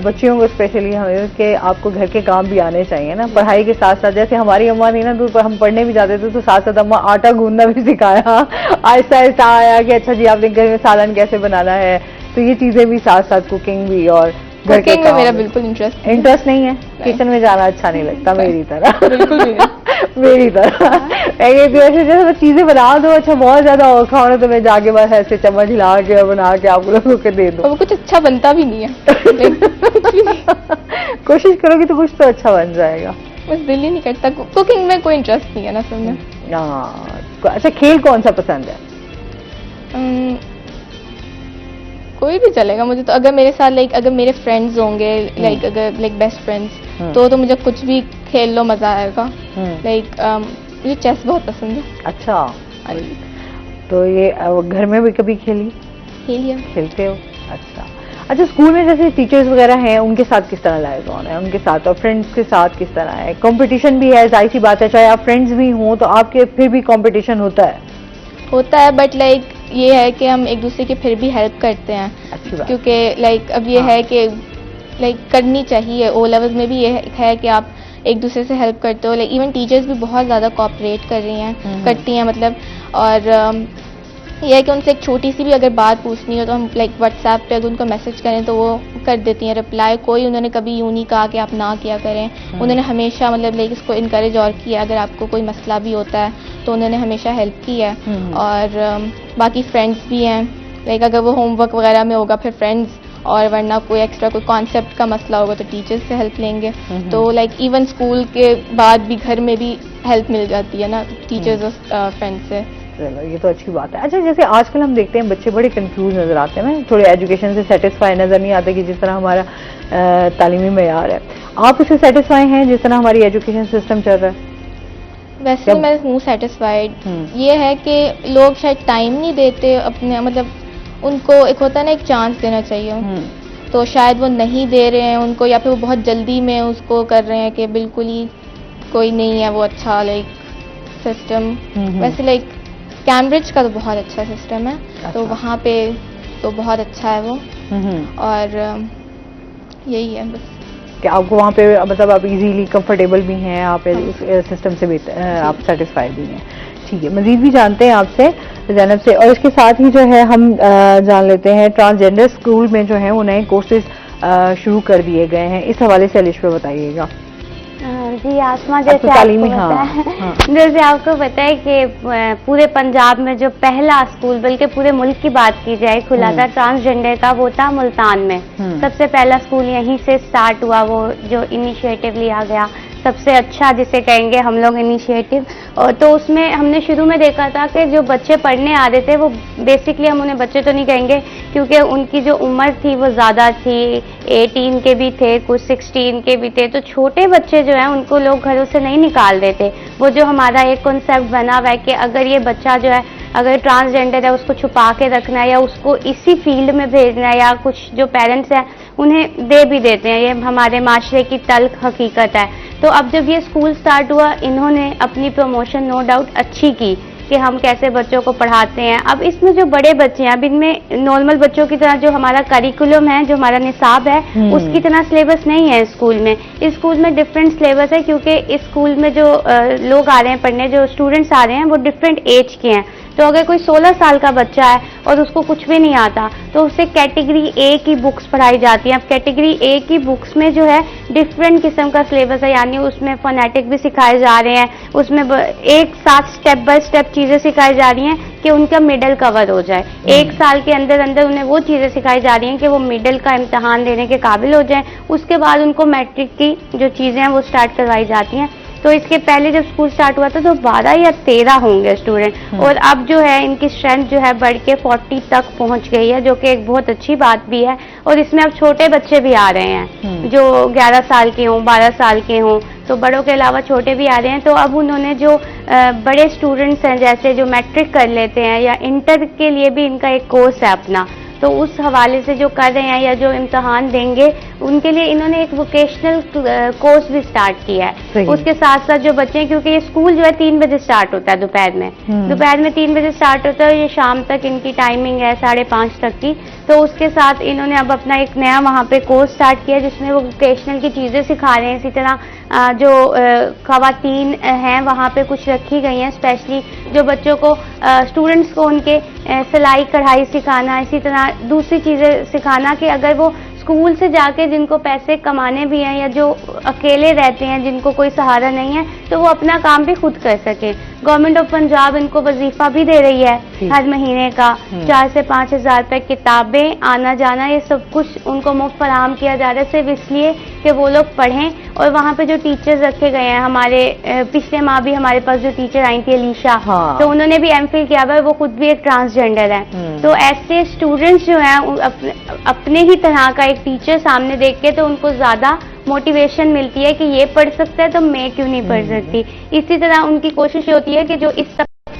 बच्चियों को स्पेशली हमें कि आपको घर के काम भी आने चाहिए ना, पढ़ाई के साथ साथ। जैसे हमारी अम्मा नहीं ना, दूर पर हम पढ़ने भी जाते थे तो साथ साथ अम्मा आटा गूंदना भी सिखाया, आहिस्ता आहिस्ता आया कि अच्छा जी आपने घर में सालन कैसे बनाना है, तो ये चीजें भी साथ साथ, कुकिंग भी और घर के काम में। मेरा बिल्कुल इंटरेस्ट नहीं है, किचन में जाना अच्छा नहीं लगता मेरी तरह। बिल्कुल नहीं मेरी तरह ऐसे जैसे चीजें बना दो, अच्छा बहुत ज्यादा औखा हो तो मैं जाके बस ऐसे चम्मच हिला के और बना के आप लोगों को दे दूं। वो कुछ अच्छा बनता भी नहीं है। कोशिश करोगी तो कुछ तो अच्छा बन जाएगा, बस दिल ही नहीं करता। कुकिंग में कोई इंटरेस्ट नहीं है ना सब में। अच्छा, खेल कौन सा पसंद है? कोई भी चलेगा मुझे तो। अगर मेरे साथ लाइक अगर मेरे फ्रेंड्स होंगे, लाइक अगर लाइक बेस्ट फ्रेंड्स, तो मुझे कुछ भी खेल लो मजा आएगा। लाइक मुझे चेस बहुत पसंद है। अच्छा, तो ये घर में भी कभी खेलते हो? अच्छा, अच्छा, स्कूल में जैसे टीचर्स वगैरह हैं, उनके साथ किस तरह लाइज ऑन है, उनके साथ और फ्रेंड्स के साथ किस तरह है? कंपटीशन भी है, जाहिर सी बात है, चाहे आप फ्रेंड्स भी हों तो आपके फिर भी कंपटीशन होता है, बट लाइक ये है कि हम एक दूसरे की फिर भी हेल्प करते हैं। अच्छी बात। क्योंकि लाइक अब ये है कि लाइक करनी चाहिए। ओ लेवल्स में भी ये है कि आप एक दूसरे से हेल्प करते हो। लाइक इवन टीचर्स भी बहुत ज़्यादा कोऑपरेट कर रही हैं, करती हैं मतलब। और यह है कि उनसे एक छोटी सी भी अगर बात पूछनी हो तो हम लाइक व्हाट्सएप पे अगर उनको मैसेज करें तो वो कर देती हैं रिप्लाई। कोई उन्होंने कभी यूँ नहीं कहा कि आप ना किया करें। उन्होंने हमेशा मतलब लाइक इसको इनकरेज और किया, अगर आपको कोई मसला भी होता है तो उन्होंने हमेशा हेल्प की है। और बाकी फ्रेंड्स भी हैं, लाइक अगर वो होमवर्क वगैरह में होगा फिर फ्रेंड्स, और वरना कोई एक्स्ट्रा कोई कॉन्सेप्ट का मसला होगा तो टीचर्स से हेल्प लेंगे। तो लाइक इवन स्कूल के बाद भी घर में भी हेल्प मिल जाती है ना टीचर्स और फ्रेंड्स से। चलो, ये तो अच्छी बात है। अच्छा, जैसे आजकल हम देखते हैं बच्चे बड़े कंफ्यूज नजर आते हैं, थोड़े एजुकेशन से सेटिस्फाई नजर नहीं आते कि जिस तरह हमारा तालीमी मेयार है। आप उससे सेटिस्फाई हैं जिस तरह हमारी एजुकेशन सिस्टम चल रहा है? वैसे मैं हूँ सेटिस्फाइड। ये है कि लोग शायद टाइम नहीं देते अपने, मतलब उनको एक होता है ना एक चांस देना चाहिए, तो शायद वो नहीं दे रहे हैं उनको, या फिर वो बहुत जल्दी में उसको कर रहे हैं कि बिल्कुल ही कोई नहीं है वो अच्छा लाइक सिस्टम। वैसे लाइक कैम्ब्रिज का तो बहुत अच्छा सिस्टम है। अच्छा। तो वहाँ पे तो बहुत अच्छा है वो। और यही है बस कि आपको वहाँ पे मतलब आप इजीली कंफर्टेबल भी हैं, आप उस सिस्टम से भी आप सेटिस्फाइड भी हैं। ठीक है, मजीद भी जानते हैं आपसे ज़ैनब से, और इसके साथ ही जो है हम जान लेते हैं ट्रांसजेंडर स्कूल में जो है वो नए कोर्सेज शुरू कर दिए गए हैं, इस हवाले से अलिश पे बताइएगा। जी आसमा, जैसे आपको पता है कि पूरे पंजाब में जो पहला स्कूल, बल्कि पूरे मुल्क की बात की जाए, खुला था ट्रांसजेंडर का, वो था मुल्तान में। सबसे पहला स्कूल यहीं से स्टार्ट हुआ, वो जो इनिशिएटिव लिया गया, सबसे अच्छा जिसे कहेंगे हम लोग इनिशिएटिव। और तो उसमें हमने शुरू में देखा था कि जो बच्चे पढ़ने आ रहे थे वो बेसिकली, हम उन्हें बच्चे तो नहीं कहेंगे क्योंकि उनकी जो उम्र थी वो ज़्यादा थी, 18 के भी थे, कुछ 16 के भी थे। तो छोटे बच्चे जो हैं उनको लोग घरों से नहीं निकाल देते। वो जो हमारा एक कॉन्सेप्ट बना हुआ है कि अगर ये बच्चा जो है अगर ट्रांसजेंडर है उसको छुपा के रखना है या उसको इसी फील्ड में भेजना है, या कुछ जो पेरेंट्स हैं उन्हें दे भी देते हैं, ये हमारे माशरे की तल्ख हकीकत है। तो अब जब ये स्कूल स्टार्ट हुआ, इन्होंने अपनी प्रमोशन नो डाउट अच्छी की कि हम कैसे बच्चों को पढ़ाते हैं। अब इसमें जो बड़े बच्चे हैं, अब इनमें नॉर्मल बच्चों की तरह जो हमारा करिकुलम है, जो हमारा निसाब है, उसकी तरह सिलेबस नहीं है स्कूल में। इस स्कूल में डिफरेंट सिलेबस है क्योंकि इस स्कूल में जो लोग आ रहे हैं पढ़ने, जो स्टूडेंट्स आ रहे हैं वो डिफरेंट एज के हैं। तो अगर कोई 16 साल का बच्चा है और उसको कुछ भी नहीं आता तो उसे कैटेगरी ए की बुक्स पढ़ाई जाती हैं। अब कैटेगरी ए की बुक्स में जो है डिफरेंट किस्म का सिलेबस है, यानी उसमें फोनेटिक भी सिखाए जा रहे हैं, उसमें एक साथ स्टेप बाय स्टेप चीज़ें सिखाई जा रही हैं कि उनका मिडल कवर हो जाए। 1 साल के अंदर अंदर उन्हें वो चीज़ें सिखाई जा रही हैं कि वो मिडल का इम्तहान देने के काबिल हो जाएं। उसके बाद उनको मैट्रिक की जो चीज़ें हैं वो स्टार्ट करवाई जाती हैं। तो इसके पहले जब स्कूल स्टार्ट हुआ था तो 12 या 13 होंगे स्टूडेंट, और अब जो है इनकी स्ट्रेंथ जो है बढ़ के 40 तक पहुंच गई है, जो कि एक बहुत अच्छी बात भी है। और इसमें अब छोटे बच्चे भी आ रहे हैं जो 11 साल के हों, 12 साल के हों, तो बड़ों के अलावा छोटे भी आ रहे हैं। तो अब उन्होंने जो बड़े स्टूडेंट्स हैं, जैसे जो मैट्रिक कर लेते हैं या इंटर के लिए भी इनका एक कोर्स है अपना, तो उस हवाले से जो कर रहे हैं या जो इम्तहान देंगे उनके लिए इन्होंने एक वोकेशनल कोर्स भी स्टार्ट किया है। उसके साथ साथ जो बच्चे हैं, क्योंकि ये स्कूल जो है 3 बजे स्टार्ट होता है दोपहर में 3 बजे स्टार्ट होता है, ये शाम तक इनकी टाइमिंग है 5:30 तक की। तो उसके साथ इन्होंने अब अपना एक नया वहाँ पे कोर्स स्टार्ट किया जिसमें वो वोकेशनल की चीज़ें सिखा रहे हैं। इसी तरह जो ख़वातीन हैं वहाँ पे कुछ रखी गई हैं स्पेशली, जो बच्चों को स्टूडेंट्स को उनके सिलाई कढ़ाई सिखाना, इसी तरह दूसरी चीज़ें सिखाना कि अगर वो स्कूल से जाके जिनको पैसे कमाने भी हैं या जो अकेले रहते हैं, जिनको कोई सहारा नहीं है, तो वो अपना काम भी खुद कर सके। गवर्नमेंट ऑफ पंजाब इनको वजीफा भी दे रही है हर महीने का 4 से 5 हज़ार रुपये, किताबें, आना जाना, ये सब कुछ उनको मुफ्त फराहम किया जा रहा है, सिर्फ इसलिए कि वो लोग पढ़ें। और वहाँ पे जो टीचर्स रखे गए हैं, हमारे पिछले माह भी हमारे पास जो टीचर आई थी अलीशा, तो उन्होंने भी एमफिल किया हुआ है, वो खुद भी एक ट्रांसजेंडर है। तो ऐसे स्टूडेंट्स जो हैं अपने ही तरह का एक टीचर सामने देख के तो उनको ज़्यादा मोटिवेशन मिलती है कि ये पढ़ सकता है तो मैं क्यों नहीं पढ़ सकती। इसी तरह उनकी कोशिश होती है कि जो इस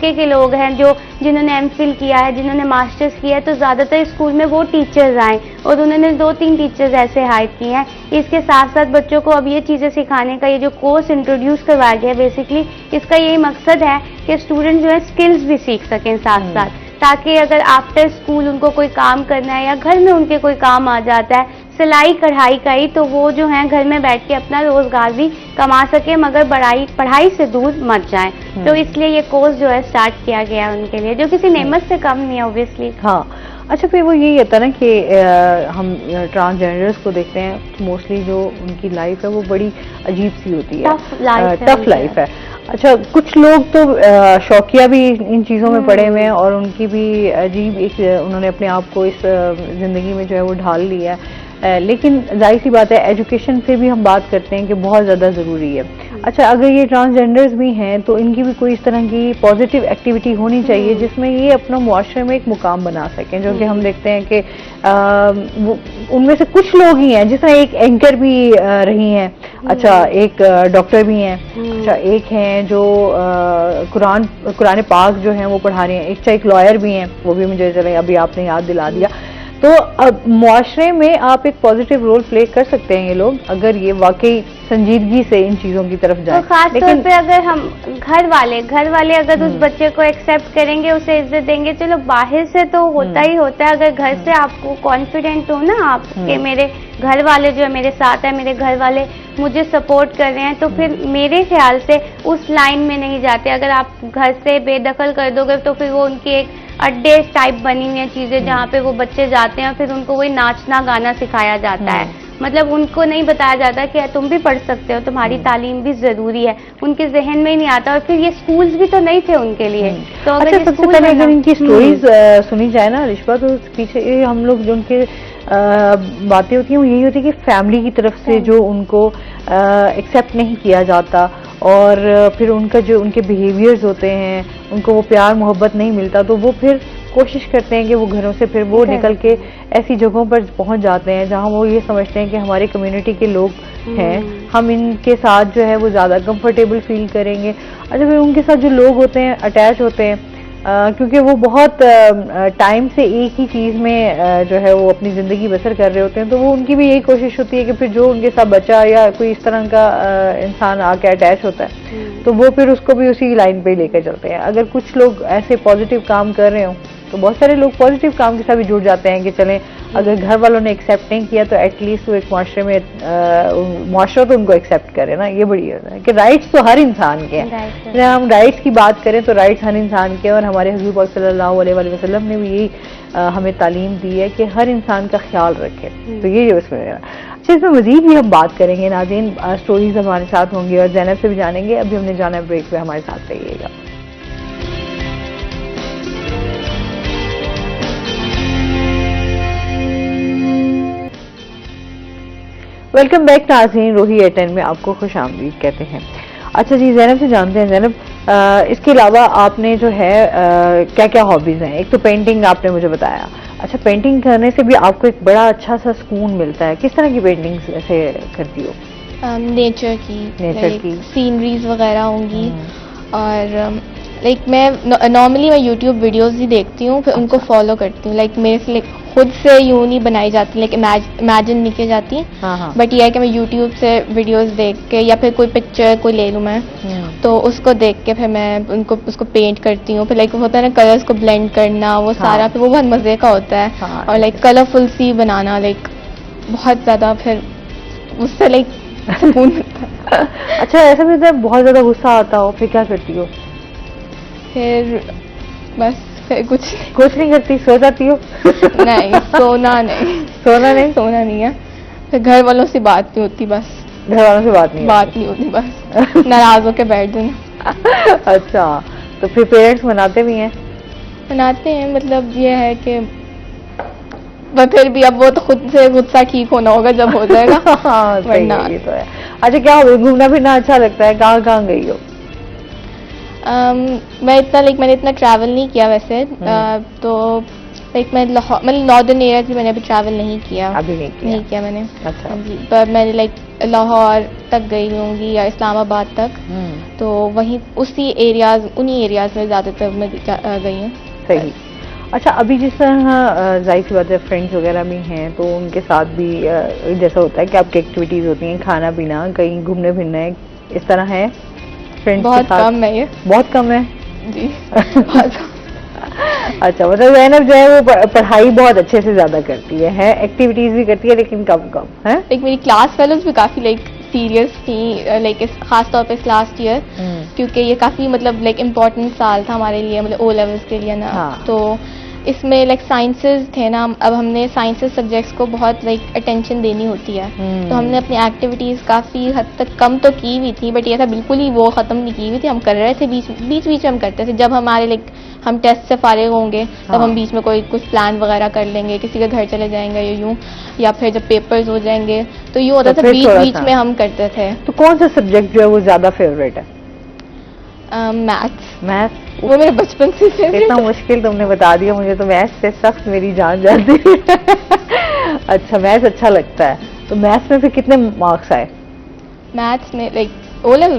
तबके के लोग हैं जो जिन्होंने एमफिल किया है, जिन्होंने मास्टर्स किया है, तो ज़्यादातर स्कूल में वो टीचर्स आए और उन्होंने 2-3 टीचर्स ऐसे हायर किए हैं। इसके साथ साथ बच्चों को अब ये चीज़ें सिखाने का ये जो कोर्स इंट्रोड्यूस करवाया गया है, बेसिकली इसका यही मकसद है कि स्टूडेंट जो है स्किल्स भी सीख सकें साथ साथ, ताकि अगर आफ्टर स्कूल उनको कोई काम करना है या घर में उनके कोई काम आ जाता है, सिलाई कढ़ाई का ही, तो वो जो है घर में बैठ के अपना रोजगार भी कमा सके, मगर पढ़ाई से दूर मत जाएं। तो इसलिए ये कोर्स जो है स्टार्ट किया गया है उनके लिए, जो किसी नेमत से कम नहीं है ऑब्वियसली। हाँ, अच्छा, फिर वो यही होता है ना कि हम ट्रांसजेंडर्स को देखते हैं, मोस्टली जो उनकी लाइफ है वो बड़ी अजीब सी होती है, टफ लाइफ है। अच्छा, कुछ लोग तो शौकिया भी इन चीज़ों में पड़े हुए हैं और उनकी भी अजीब एक उन्होंने अपने आप को इस ज़िंदगी में जो है वो ढाल लिया है। लेकिन जाहिर सी बात है, एजुकेशन पे भी हम बात करते हैं कि बहुत ज़्यादा ज़रूरी है। अच्छा, अगर ये ट्रांसजेंडर्स भी हैं तो इनकी भी कोई इस तरह की पॉजिटिव एक्टिविटी होनी चाहिए जिसमें ये अपना मुआशरे में एक मुकाम बना सकें, जो कि हम देखते हैं कि उनमें से कुछ लोग ही हैं, जिस तरह एक एंकर भी रही हैं, अच्छा एक डॉक्टर भी हैं, अच्छा एक हैं जो कुरान पाक जो है वो पढ़ा रहे हैं, एक लॉयर भी हैं, वो भी मुझे चले अभी आपने याद दिला दिया। तो अब मुआशरे में आप एक पॉजिटिव रोल प्ले कर सकते हैं ये लोग, अगर ये वाकई संजीदगी से इन चीजों की तरफ जाए। तो खास तौर पे अगर हम घर वाले अगर उस बच्चे को एक्सेप्ट करेंगे, उसे इज्जत देंगे, चलो बाहर से तो होता ही होता है, अगर घर से आपको कॉन्फिडेंट हो ना आप कि मेरे घर वाले जो है मेरे साथ है, मेरे घर वाले मुझे सपोर्ट कर रहे हैं, तो फिर मेरे ख्याल से उस लाइन में नहीं जाते। अगर आप घर से बेदखल कर दोगे तो फिर वो उनकी एक अड्डे टाइप बनी हुई है चीजें, जहाँ पे वो बच्चे जाते हैं, फिर उनको वही नाचना गाना सिखाया जाता है। मतलब उनको नहीं बताया जाता कि तुम भी पढ़ सकते हो, तुम्हारी तालीम भी जरूरी है, उनके जहन में ही नहीं आता। और फिर ये स्कूल्स भी तो नहीं थे उनके लिए। तो अगर अच्छा, सबसे पहले अगर इनकी स्टोरीज सुनी जाए ना रिश्वा, तो पीछे हम लोग जो उनके बातें होती हैं वो यही होती है कि फैमिली की तरफ से जो उनको एक्सेप्ट नहीं किया जाता, और फिर उनका जो उनके बिहेवियर्स होते हैं, उनको वो प्यार मोहब्बत नहीं मिलता, तो वो फिर कोशिश करते हैं कि वो घरों से फिर वो निकल के ऐसी जगहों पर पहुंच जाते हैं जहां वो ये समझते हैं कि हमारे कम्युनिटी के लोग हैं, हम इनके साथ जो है वो ज़्यादा कंफर्टेबल फील करेंगे। अच्छा, फिर उनके साथ जो लोग होते हैं अटैच होते हैं, क्योंकि वो बहुत टाइम से एक ही चीज़ में जो है वो अपनी ज़िंदगी बसर कर रहे होते हैं, तो वो उनकी भी यही कोशिश होती है कि फिर जो उनके साथ बच्चा या कोई इस तरह का इंसान आके अटैच होता है तो वो फिर उसको भी उसी लाइन पे ही लेकर चलते हैं। अगर कुछ लोग ऐसे पॉजिटिव काम कर रहे हो तो बहुत सारे लोग पॉजिटिव काम के साथ भी जुड़ जाते हैं कि चलें, अगर घर वालों ने एक्सेप्ट नहीं किया तो एटलीस्ट वो एक माशरे में माशरा तो उनको एक्सेप्ट करे ना। ये बड़ी है कि राइट्स तो हर इंसान के हैं। जब हम राइट्स की बात करें तो राइट्स हर इंसान के, और हमारे हुजूर पाक सल्लल्लाहु अलैहि वसल्लम ने भी यही हमें तालीम दी है कि हर इंसान का ख्याल रखें। तो ये जो इसमें अच्छा, इसमें मजीद भी हम बात करेंगे नाज़रीन, स्टोरीज हमारे साथ होंगी और ज़ैनब से भी जानेंगे। अभी हमने जाना है ब्रेक पे, हमारे साथ रहिएगा। वेलकम बैक नाज़रीन, रोही एयरटेल में आपको खुश आमदीद कहते हैं। अच्छा जी, ज़ैनब से जानते हैं। ज़ैनब, इसके अलावा आपने जो है क्या क्या हॉबीज़ हैं? एक तो पेंटिंग आपने मुझे बताया। अच्छा, पेंटिंग करने से भी आपको एक बड़ा अच्छा सा सुकून मिलता है। किस तरह की पेंटिंग्स वैसे करती हो? नेचर की सीनरीज वगैरह होंगी, और लाइक मैं नॉर्मली मैं यूट्यूब वीडियोस ही देखती हूँ, फिर उनको फॉलो करती हूँ। लाइक मेरे से खुद से यूं नहीं बनाई जाती, लाइक इमेजिन नहीं की जाती, बट यह है कि मैं यूट्यूब से वीडियोस देख के या फिर कोई पिक्चर कोई ले लूँ मैं, तो उसको देख के फिर मैं उसको पेंट करती हूँ। फिर लाइक होता है ना कलर्स को ब्लेंड करना, वो सारा फिर वो बहुत मज़े का होता है। और लाइक कलरफुल सी बनाना, लाइक बहुत ज़्यादा फिर उससे लाइक सुकून मिलता है। अच्छा, ऐसा भी होता है बहुत ज़्यादा गुस्सा आता हो, फिर क्या करती हो? फिर बस फिर कुछ नहीं करती, सो जाती हो? नहीं, सोना नहीं है। फिर घर वालों से बात नहीं होती, बस घर वालों से बात नहीं होती बस नाराज होकर बैठ जाना। अच्छा, तो फिर पेरेंट्स मनाते भी हैं? मनाते हैं, मतलब ये है कि फिर भी अब वो तो खुद से गुस्सा ठीक होना होगा जब हो जाएगा। हाँ, वरना ये तो है। अच्छा, क्या हो घूमना फिरना अच्छा लगता है? कहाँ गई हो? मैंने इतना ट्रैवल नहीं किया वैसे, तो लाइक मैं मतलब नॉर्दर्न एरिया की मैंने अभी ट्रैवल नहीं किया। अभी नहीं किया मैंने। अच्छा जी, पर मैंने लाइक लाहौर तक गई होंगी या इस्लामाबाद तक, तो वहीं उन्हीं एरियाज में ज़्यादातर मैं गई हूँ। सही। अच्छा, अभी जिस तरह जाहिर सी बात है फ्रेंड्स वगैरह भी हैं तो उनके साथ भी जैसा होता है कि आपकी एक्टिविटीज़ होती हैं, खाना पीना, कहीं घूमने फिरना, इस तरह है फ्रेंड्स बहुत के साथ? कम है ये। बहुत कम है जी बहुत कम। अच्छा, मतलब ज़ैनब जो है वो पढ़ाई बहुत अच्छे से ज़्यादा करती है, एक्टिविटीज़ भी करती है लेकिन कम कम है। लाइक मेरी क्लास फेलोज भी काफ़ी लाइक सीरियस थी, लाइक खास तौर पे इस लास्ट ईयर, क्योंकि ये काफ़ी मतलब लाइक इम्पोर्टेंट साल था हमारे लिए, मतलब ओ लेवल्स के लिए ना। हाँ। तो इसमें लाइक साइंसेस थे ना, अब हमने साइंसेस सब्जेक्ट्स को बहुत लाइक अटेंशन देनी होती है, तो हमने अपनी एक्टिविटीज़ काफ़ी हद तक कम तो की हुई थी, बट ये था बिल्कुल ही वो ख़त्म नहीं की हुई थी, हम कर रहे थे, बीच बीच में हम करते थे। जब हमारे लाइक हम टेस्ट से फारिग होंगे तब हम बीच में कोई कुछ प्लान वगैरह कर लेंगे, किसी के घर चले जाएंगे या यूँ, या फिर जब पेपर्स हो जाएंगे तो यूँ होता था, बीच में हम करते थे। तो कौन सा सब्जेक्ट जो है वो ज़्यादा फेवरेट है? मैथ्स। मैथ्स? वो मेरे बचपन से फेवरेट। इतना मुश्किल तुमने बता दिया, मुझे तो मैथ्स से सख्त मेरी जान जाती है। अच्छा, मैथ्स अच्छा लगता है। तो मैथ्स में फिर कितने मार्क्स आए? मैथ्स में लाइक ओ लेवल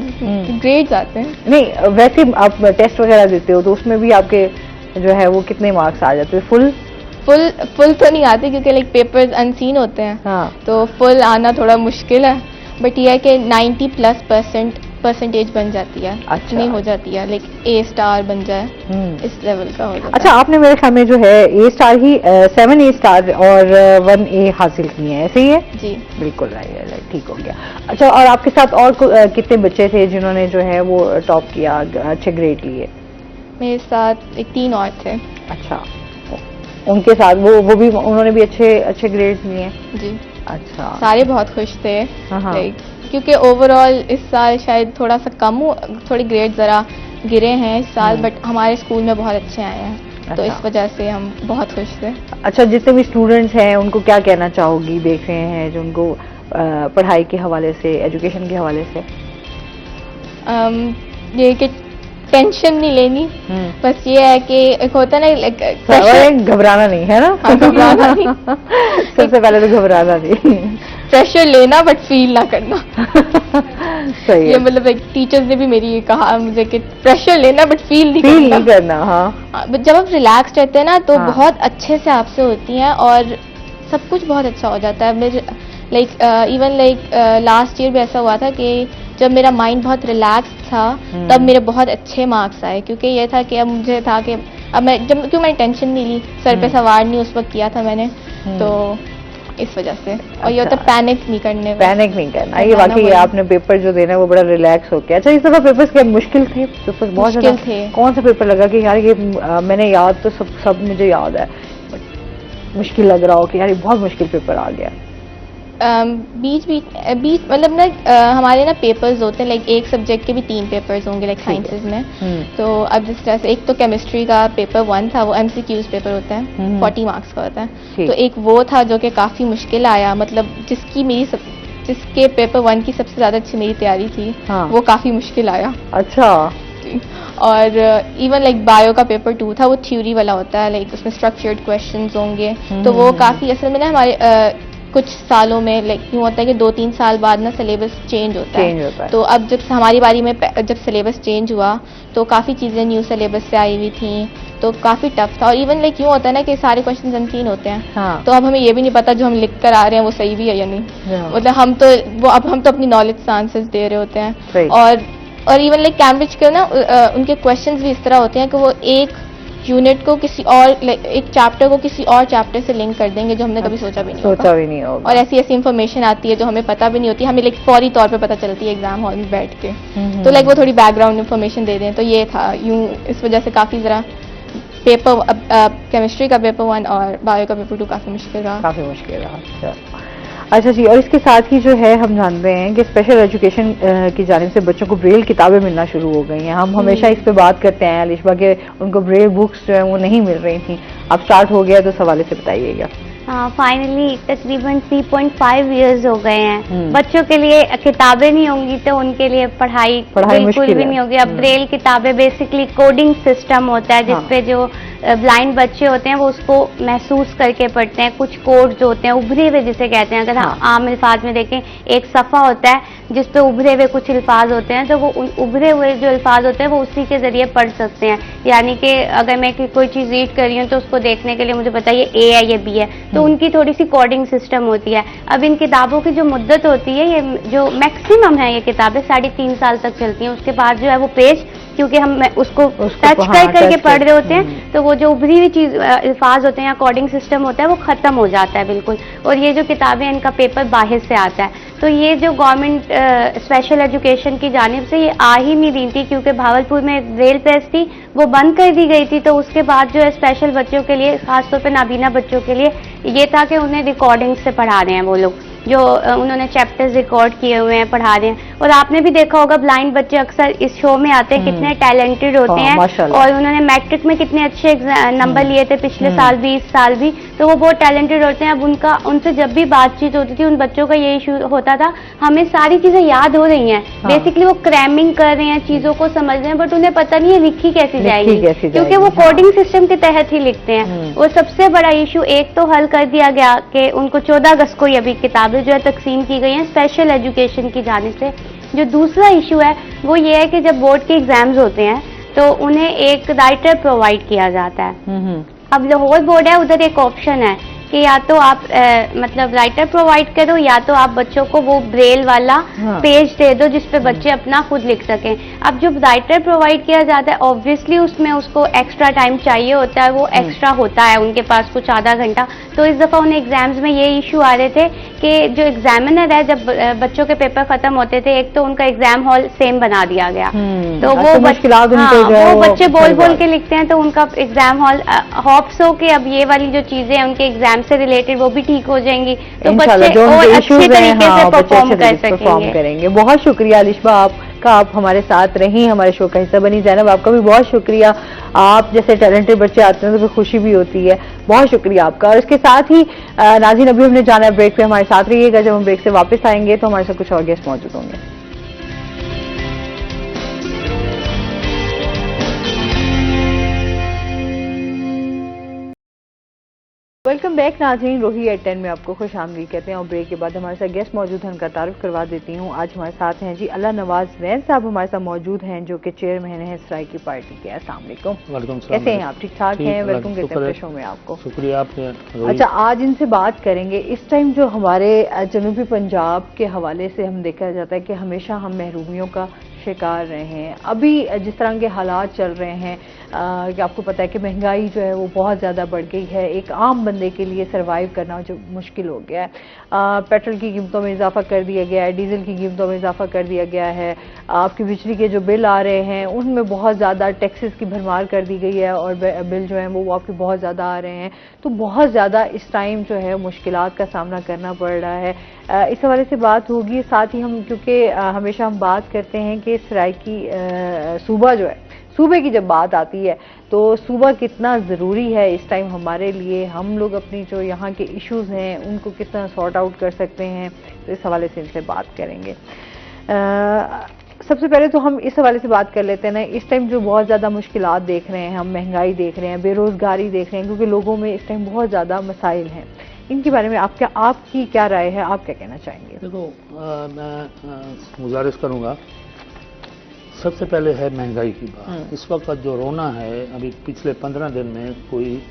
ग्रेड्स आते हैं। नहीं, वैसे आप टेस्ट वगैरह देते हो तो उसमें भी आपके जो है वो कितने मार्क्स आ जाते हैं? फुल तो नहीं आते क्योंकि लाइक पेपर्स अनसीन होते हैं। हाँ। तो फुल आना थोड़ा मुश्किल है, बट ये है कि 90+ परसेंटेज बन जाती है। अच्छा। नहीं हो जाती है लाइक A* बन जाए, इस लेवल का हो जाता है। अच्छा, आपने मेरे ख्याल में जो है A* ही 7 A* और 1 A हासिल किए हैं, ऐसे ही है? जी बिल्कुल, राइट, ठीक हो गया। अच्छा, और आपके साथ और कितने बच्चे थे जिन्होंने जो है वो टॉप किया, अच्छे ग्रेड लिए? मेरे साथ 3 और थे। अच्छा, उनके साथ वो भी उन्होंने भी अच्छे ग्रेड्स लिए? जी। अच्छा, सारे बहुत खुश थे लाइक, क्योंकि ओवरऑल इस साल शायद थोड़ा सा थोड़े ग्रेड ज़रा गिरे हैं इस साल, बट हमारे स्कूल में बहुत अच्छे आए हैं। अच्छा। तो इस वजह से हम बहुत खुश थे। अच्छा, जितने भी स्टूडेंट्स हैं उनको क्या कहना चाहोगी, देख रहे हैं जो उनको पढ़ाई के हवाले से, एजुकेशन के हवाले से? ये कि टेंशन नहीं लेनी, बस ये है कि एक होता है ना, घबराना नहीं है ना। हाँ, घबराना नहीं। सबसे पहले तो घबराना नहीं, प्रेशर लेना बट फील ना करना। सही ये मतलब एक टीचर्स ने भी मेरी ये कहा मुझे कि प्रेशर लेना बट फील नहीं करना। हाँ, जब आप रिलैक्स रहते हैं ना तो बहुत अच्छे से आपसे होती हैं और सब कुछ बहुत अच्छा हो जाता है। मेरे इवन लास्ट ईयर भी ऐसा हुआ था कि जब मेरा माइंड बहुत रिलैक्स था तब मेरे बहुत अच्छे मार्क्स आए, क्योंकि ये था कि अब मुझे था कि अब मैंने टेंशन नहीं ली, सर पे सवार नहीं उस वक्त किया था मैंने, तो इस वजह से। और ये होता है पैनिक नहीं करना। ये वाकई आपने पेपर जो देना है वो बड़ा रिलैक्स हो गया। अच्छा, इस दफा पेपर्स क्या मुश्किल थे? पेपर बहुत मुश्किल थे। कौन सा पेपर लगा कि यार ये मैंने याद तो सब मुझे याद है, मुश्किल लग रहा हो कि यार ये बहुत मुश्किल पेपर आ गया? बीच मतलब ना हमारे ना पेपर्स होते हैं, लाइक एक सब्जेक्ट के भी 3 पेपर्स होंगे लाइक साइंसेज में। तो अब जिस तरह से एक तो केमिस्ट्री का पेपर 1 था, वो MCQs पेपर होता है, 40 मार्क्स का होता है। तो एक वो था जो कि काफ़ी मुश्किल आया, मतलब जिसके पेपर 1 की सबसे ज़्यादा अच्छी मेरी तैयारी थी। हाँ। वो काफ़ी मुश्किल आया। अच्छा। और इवन लाइक बायो का पेपर 2 था, वो थ्योरी वाला होता है, लाइक उसमें स्ट्रक्चर्ड क्वेश्चंस होंगे। तो वो काफ़ी असल में ना हमारे कुछ सालों में लाइक यूँ होता है कि 2-3 साल बाद ना सिलेबस चेंज होता है। तो अब जब हमारी बारी में जब सिलेबस चेंज हुआ तो काफ़ी चीज़ें न्यू सिलेबस से आई हुई थी, तो काफ़ी टफ था। और इवन लाइक यूँ होता है ना कि सारे क्वेश्चन अनसीन होते हैं। हाँ। तो अब हमें ये भी नहीं पता जो हम लिख कर आ रहे हैं वो सही भी है या नहीं। मतलब हम तो अपनी नॉलेज से आंसर्स दे रहे होते हैं। और इवन लाइक कैम्ब्रिज के ना उनके क्वेश्चंस भी इस तरह होते हैं कि वो एक यूनिट को किसी और एक चैप्टर को किसी और चैप्टर से लिंक कर देंगे जो हमने कभी सोचा भी नहीं होगा। और ऐसी इंफॉर्मेशन आती है जो हमें पता भी नहीं होती, हमें लाइक फौरी तौर पे पता चलती है एग्जाम हॉल में बैठ के। तो लाइक वो थोड़ी बैकग्राउंड इंफॉर्मेशन दे दें। तो ये था यूँ, इस वजह से काफ़ी ज़रा पेपर केमिस्ट्री का पेपर 1 और बायो का पेपर 2 काफ़ी मुश्किल रहा। अच्छा जी, और इसके साथ ही जो है हम जानते हैं कि स्पेशल एजुकेशन की जानिब से बच्चों को ब्रेल किताबें मिलना शुरू हो गई हैं। हम हमेशा इस पे बात करते हैं अलिशबा के उनको ब्रेल बुक्स जो है वो नहीं मिल रही थी, अब स्टार्ट हो गया, तो इस हवाले से बताइएगा। फाइनली तकरीबन 3.5 इयर्स हो गए हैं। बच्चों के लिए किताबें नहीं होंगी तो उनके लिए पढ़ाई बिल्कुल भी नहीं होगी। अब ब्रेल किताबें बेसिकली कोडिंग सिस्टम होता है जिसपे जो ब्लाइंड बच्चे होते हैं वो उसको महसूस करके पढ़ते हैं। कुछ कोड जो होते हैं उभरे हुए जिसे कहते हैं, अगर हम आम अल्फाज में देखें, एक सफ़ा होता है जिस पे उभरे हुए कुछ अल्फाज होते हैं, तो वो उभरे हुए जो अल्फाज होते हैं वो उसी के जरिए पढ़ सकते हैं। यानी कि अगर मैं कोई चीज़ रीड कर रही हूँ तो उसको देखने के लिए मुझे पता है ये ए है ये बी है, तो उनकी थोड़ी सी कोडिंग सिस्टम होती है। अब इन किताबों की जो मुद्दत होती है, ये जो मैक्सिमम है, ये किताबें 3.5 साल तक चलती हैं। उसके बाद जो है वो पेज, क्योंकि हम उसको टच करके पढ़ रहे होते हैं, तो वो जो उभरी हुई चीज अल्फाज होते हैं या कोडिंग सिस्टम होता है वो खत्म हो जाता है बिल्कुल। और ये जो किताबें, इनका पेपर बाहर से आता है, तो ये जो गवर्नमेंट स्पेशल एजुकेशन की जानिब से ये आ ही नहीं रही थी, क्योंकि भावलपुर में एक ब्रेल प्रेस थी वो बंद कर दी गई थी। तो उसके बाद जो है स्पेशल बच्चों के लिए, खासतौर पर नाबीना बच्चों के लिए ये था कि उन्हें रिकॉर्डिंग से पढ़ा रहे हैं वो लोग, जो उन्होंने चैप्टर्स रिकॉर्ड किए हुए हैं, पढ़ा रहे हैं। और आपने भी देखा होगा ब्लाइंड बच्चे अक्सर इस शो में आते हैं, कितने टैलेंटेड होते हैं, और उन्होंने मैट्रिक में कितने अच्छे नंबर लिए थे पिछले साल भी, इस साल भी, तो वो बहुत टैलेंटेड होते हैं। अब उनसे जब भी बातचीत होती थी, उन बच्चों का ये इशू होता था, हमें सारी चीजें याद हो रही हैं, बेसिकली वो क्रैमिंग कर रहे हैं, चीजों को समझ रहे हैं, बट उन्हें पता नहीं है लिखी कैसे जाएगी, क्योंकि वो कोडिंग सिस्टम के तहत ही लिखते हैं। और सबसे बड़ा इशू एक तो हल कर दिया गया कि उनको 14 अगस्त को अभी किताबें जो है तकसीम की गई हैं स्पेशल एजुकेशन की जानिब से। जो दूसरा इशू है वो ये है कि जब बोर्ड के एग्जाम्स होते हैं तो उन्हें एक राइटर प्रोवाइड किया जाता है। अब लाहौर बोर्ड है, उधर एक ऑप्शन है कि या तो आप मतलब राइटर प्रोवाइड करो, या तो आप बच्चों को वो ब्रेल वाला पेज दे दो जिसपे बच्चे अपना खुद लिख सकें। अब जब राइटर प्रोवाइड किया जाता है, ऑब्वियसली उसमें उसको एक्स्ट्रा टाइम चाहिए होता है, वो एक्स्ट्रा होता है उनके पास कुछ आधा घंटा। तो इस दफा उन्हें एग्जाम्स में ये इशू आ रहे थे कि जो एग्जामिनर है, जब बच्चों के पेपर खत्म होते थे, एक तो उनका एग्जाम हॉल सेम बना दिया गया, तो वो बच्चे बोल बोल के लिखते हैं, तो उनका एग्जाम हॉल होप्स हो कि अब ये वाली जो चीजें हैं उनके एग्जाम से रिलेटेड वो भी ठीक हो जाएंगी, तो बच्चे और अच्छे तरीके से परफॉर्म कर सकेंगे। बहुत शुक्रिया अलिशबा आपका, आप हमारे साथ रही, हमारे शो का हिस्सा बनी। जैनब आपका भी बहुत शुक्रिया, आप जैसे टैलेंटेड बच्चे आते हैं तो खुशी भी होती है, बहुत शुक्रिया आपका। और इसके साथ ही नाज़रीन अभी हमने जाना है ब्रेक पे, हमारे साथ रहिएगा। जब हम ब्रेक से वापस आएंगे तो हमारे साथ कुछ और गेस्ट मौजूद होंगे। वेलकम बैक नाज़रीन, रोही एट 10 में आपको खुश आमदीद कहते हैं। और ब्रेक के बाद हमारे साथ गेस्ट मौजूद हैं, उनका तारुफ करवा देती हूँ। आज हमारे साथ हैं जी अल्लाह नवाज वैन साहब हमारे साथ मौजूद हैं, जो कि चेयरमैन हैं सराइकी पार्टी के। अस्सलाम वालेकुम, कैसे हैं आप? ठीक ठाक हैं? वेलकम कहते हैं शो में आपको। शुक्रिया आपने। अच्छा, आज इनसे बात करेंगे। इस टाइम जो हमारे जनूबी पंजाब के हवाले से हम देखा जाता है कि हमेशा हम महरूमियों का शिकार रहे हैं। अभी जिस तरह के हालात चल रहे हैं कि आपको पता है कि महंगाई जो है वो बहुत ज़्यादा बढ़ गई है, एक आम बंदे के लिए सरवाइव करना जो मुश्किल हो गया है। पेट्रोल की कीमतों में इजाफा कर दिया गया है, डीजल की कीमतों में इजाफा कर दिया गया है, आपकी बिजली के जो बिल आ रहे हैं उनमें बहुत ज़्यादा टैक्सेस की भरमार कर दी गई है, और बिल जो है वो आपके बहुत ज़्यादा आ रहे हैं। तो बहुत ज़्यादा इस टाइम जो है मुश्किलात का सामना करना पड़ रहा है। इस हवाले से बात होगी। साथ ही हम, क्योंकि हमेशा हम बात करते हैं कि सराइकी सूबा जो है, सूबे की जब बात आती है तो सूबा कितना ज़रूरी है इस टाइम हमारे लिए, हम लोग अपनी जो यहाँ के इश्यूज़ हैं उनको कितना सॉर्ट आउट कर सकते हैं, तो इस हवाले से इनसे बात करेंगे। सबसे पहले तो हम इस हवाले से बात कर लेते हैं ना, इस टाइम जो बहुत ज़्यादा मुश्किलात देख रहे हैं, हम महंगाई देख रहे हैं, बेरोज़गारी देख रहे हैं, क्योंकि लोगों में इस टाइम बहुत ज़्यादा मसाइल हैं। इनके बारे में आपकी क्या राय है, आप क्या कहना चाहेंगे? देखो, मैं गुजारिश करूँगा, सबसे पहले है महंगाई की बात। इस वक्त जो रोना है, अभी पिछले 15 दिन में कोई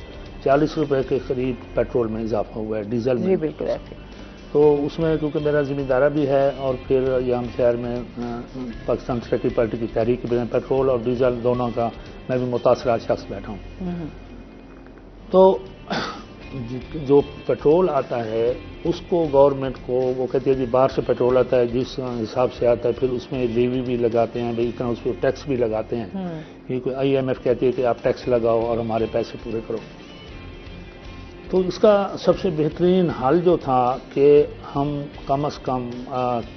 40 रुपए के करीब पेट्रोल में इजाफा हुआ है, डीजल में। जी बिल्कुल ऐसे। तो उसमें क्योंकि मेरा जिम्मेदारा भी है और फिर यहाँ शहर में पाकिस्तान सराइकी पार्टी की तहरीक में पेट्रोल और डीजल दोनों का मैं भी मुतासरा शख्स बैठा हूँ। तो जो पेट्रोल आता है उसको गवर्नमेंट को, वो कहती है कि बाहर से पेट्रोल आता है जिस हिसाब से आता है, फिर उसमें लेवी भी लगाते हैं, भाई इतना उस पर टैक्स भी लगाते हैं। ये कोई IMF कहती है कि आप टैक्स लगाओ और हमारे पैसे पूरे करो। तो इसका सबसे बेहतरीन हल जो था कि हम कम से कम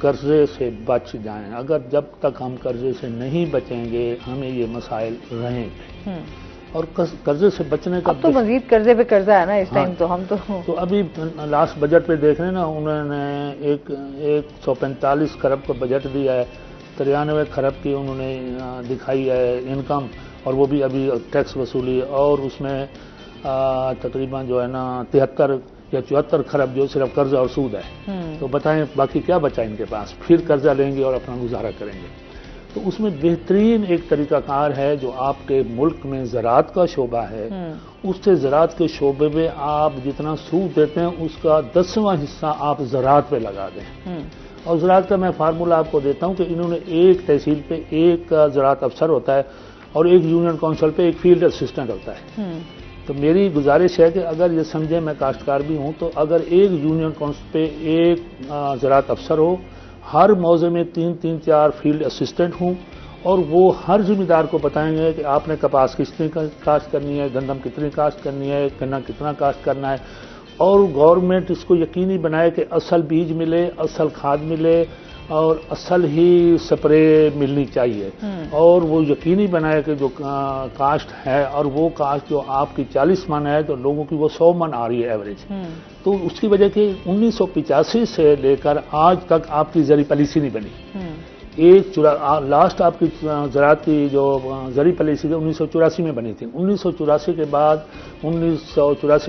कर्जे से बच जाएं। अगर जब तक हम कर्जे से नहीं बचेंगे हमें ये मसाइल रहेंगे। और कर्जे से बचने का, अब तो मजीद कर्जे पे कर्जा है ना इस टाइम। तो हम तो अभी लास्ट बजट पे देख रहे हैं ना, उन्होंने 145 खरब का बजट दिया है, 93 खरब की उन्होंने दिखाई है इनकम, और वो भी अभी टैक्स वसूली, और उसमें तकरीबन जो है ना 73 या 74 खरब जो सिर्फ कर्जा और सूद है। तो बताएं बाकी क्या बचा इनके पास, फिर कर्जा लेंगे और अपना गुजारा करेंगे। तो उसमें बेहतरीन एक तरीकाकार है जो आपके मुल्क में ज़राअत का शोबा है, उससे ज़राअत के शोबे में आप जितना सूद देते हैं उसका 10वां हिस्सा आप ज़राअत पे लगा दें। और ज़राअत का मैं फार्मूला आपको देता हूं कि इन्होंने एक तहसील पे एक ज़राअत अफसर होता है और एक यूनियन काउंसिल पे एक फील्ड असिस्टेंट होता है। तो मेरी गुजारिश है कि अगर ये समझें मैं काश्तकार भी हूं, तो अगर एक यूनियन काउंसिल पे एक ज़राअत अफसर हो, हर मौजे में 3-3-4 फील्ड असिस्टेंट हूँ, और वो हर जिम्मेदार को बताएंगे कि आपने कपास कितनी काश्त करनी है, गंदम कितनी काश्त करनी है, गन्ना कितना काश्त करना है, और गवर्नमेंट इसको यकीनी बनाए कि असल बीज मिले, असल खाद मिले और असल ही स्प्रे मिलनी चाहिए, और वो यकीनी बनाए कि जो काश्त है और वो काश्त जो आपकी 40 मन है तो लोगों की वो 100 मन आ रही है एवरेज। तो उसकी वजह कि 1985 से लेकर आज तक आपकी ज़री पॉलिसी नहीं बनी। लास्ट आपकी ज़राअत की जो ज़री पॉलिसी थी 1984 में बनी थी। 1984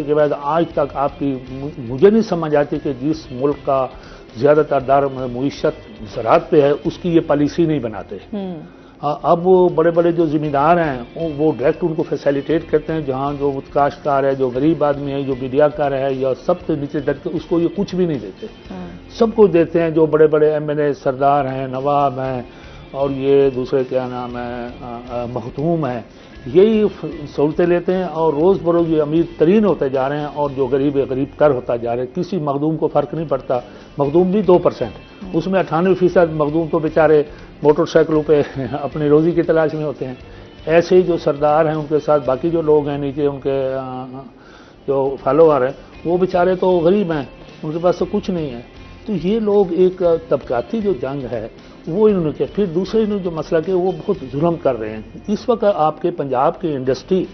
के बाद आज तक आपकी मुझे नहीं समझ आती कि जिस मुल्क का ज़्यादातर दार मुईशत ज़राअत पे है उसकी ये पॉलिसी नहीं बनाते। अब वो बड़े बड़े जो जिम्मेदार हैं वो डायरेक्ट उनको फैसिलिटेट करते हैं, जहाँ जो काश्तकार है, जो गरीब आदमी है, जो बिडियाकार है या सबसे नीचे दर के, उसको ये कुछ भी नहीं देते। सबको देते हैं जो बड़े बड़े एमएलए सरदार हैं, नवाब हैं और ये दूसरे क्या नाम है महतूम हैं, यही सहूलतें लेते हैं और रोज़ बरोज़ ये अमीर तरीन होते जा रहे हैं और जो गरीब है गरीब तर होता जा रहे हैं। किसी मखदूम को फ़र्क नहीं पड़ता। मखदूम भी 2%, उसमें 98% मखदूम तो बेचारे मोटरसाइकिलों पे अपनी रोज़ी की तलाश में होते हैं। ऐसे ही जो सरदार हैं उनके साथ बाकी जो लोग हैं नीचे उनके जो फॉलोअर हैं वो बेचारे तो गरीब हैं, उनके पास तो कुछ नहीं है। तो ये लोग एक तबकाती जो जंग है वो इन्होंने किया। फिर दूसरे इन्होंने जो मसला किया वो बहुत जुल्म कर रहे हैं। इस वक्त आपके पंजाब की इंडस्ट्री,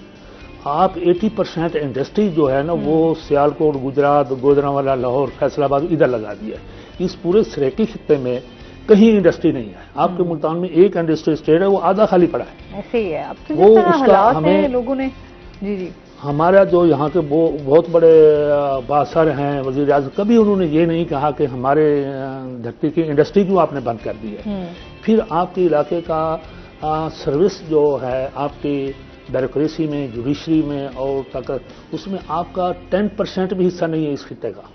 आप 80% इंडस्ट्री जो है ना वो सियालकोट, गुजरात, गोजरावाला, लाहौर, फैसलाबाद इधर लगा दिया है। इस पूरे सरेकी खित्ते में कहीं इंडस्ट्री नहीं है। आपके मुल्तान में एक इंडस्ट्री स्टेट है वो आधा खाली पड़ा है। ऐसे ही है। अब तो वो उसका हमें लोगों ने जी हमारा जो यहाँ के बहुत बड़े बासर हैं वज़ीर आज़म, कभी उन्होंने ये नहीं कहा कि हमारे धरती की इंडस्ट्री क्यों आपने बंद कर दी है। फिर आपके इलाके का सर्विस जो है आपकी ब्यूरोक्रेसी में, जुडिशरी में और तक उसमें आपका 10% भी हिस्सा नहीं है इस खित्ते का।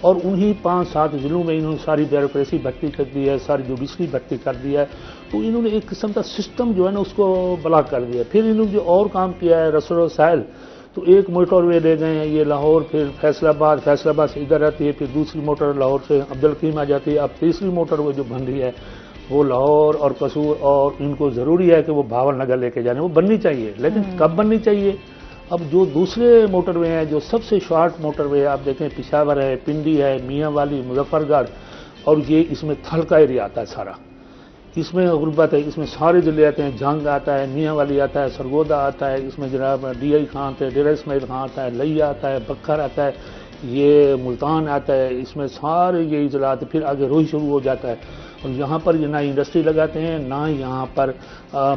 और उन्हीं 5-7 जिलों में इन्होंने सारी ब्यूरोक्रेसी भर्ती कर दी है, सारी जुडिशरी भर्ती कर दी है। तो इन्होंने एक किस्म का सिस्टम जो है ना उसको ब्लॉक कर दिया। फिर इन्होंने जो और काम किया है रसोड़ साहिल, तो एक मोटरवे ले गए हैं ये लाहौर, फिर फैसलाबाद से इधर आती है, फिर दूसरी मोटर लाहौर से अब्दुल हकीम आ जाती है। अब तीसरी मोटरवे जो बन रही है वो लाहौर और कसूर, और इनको ज़रूरी है कि वो भावल नगर लेके जाने, वो बननी चाहिए, लेकिन कब बननी चाहिए। अब जो दूसरे मोटरवे हैं, जो सबसे शॉर्ट मोटरवे है, आप देखें पिशावर है, पिंडी है, मियांवाली, मुजफ्फरगढ़, और ये इसमें थल का एरिया आता है सारा, इसमें गुरबत है, इसमें सारे जिले आते हैं, जंग आता है, मियांवाली आता है, सरगोदा आता है, इसमें जनाब DI खां आता है, डेरा इस्माइल खां आता है, लैया आता है, बखर आता है, ये मुल्तान आता है, इसमें सारे ये इजला आते, फिर आगे रोही शुरू हो जाता है। और यहाँ पर ये ना इंडस्ट्री लगाते हैं ना यहाँ पर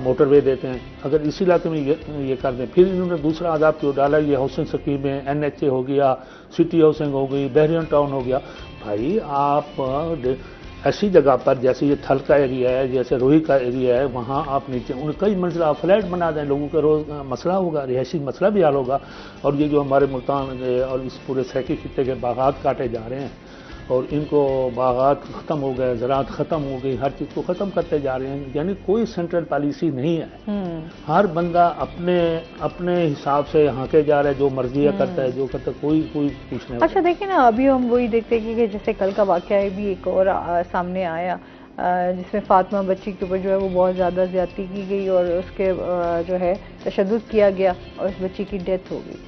मोटरवे देते हैं। अगर इसी इलाके में ये कर दें, फिर इन्होंने दूसरा आदाब क्यों डाला, ये हाउसिंग स्कीमें, NHA हो गया, सिटी हाउसिंग हो गई, बहरियन टाउन हो गया। भाई आप ऐसी जगह पर जैसे ये थल का एरिया है, जैसे रोही का एरिया है, वहाँ आप नीचे उन कई मंजिला फ्लैट बना दें, लोगों का रोज मसला होगा, रिहायशी मसला भी हल होगा। और ये जो हमारे मुल्तान और इस पूरे सैकी खित्ते के बागात काटे जा रहे हैं और इनको बागात ख़त्म हो गए, ज़राअत ख़त्म हो गई, हर चीज़ को ख़त्म करते जा रहे हैं। यानी कोई सेंट्रल पॉलिसी नहीं है। हर बंदा अपने हिसाब से यहाँ के जा रहा है, जो मर्जी करता है, जो करता है, कोई कुछ नहीं। अच्छा देखिए ना, अभी हम वही देखते हैं कि जैसे कल का वाक़या है भी एक और सामने आया, जिसमें फातिमा बच्ची के ऊपर जो है वो बहुत ज़्यादा ज़्यादती की गई और उसके जो है तशद्दुद किया गया और उस बच्ची की डेथ हो गई।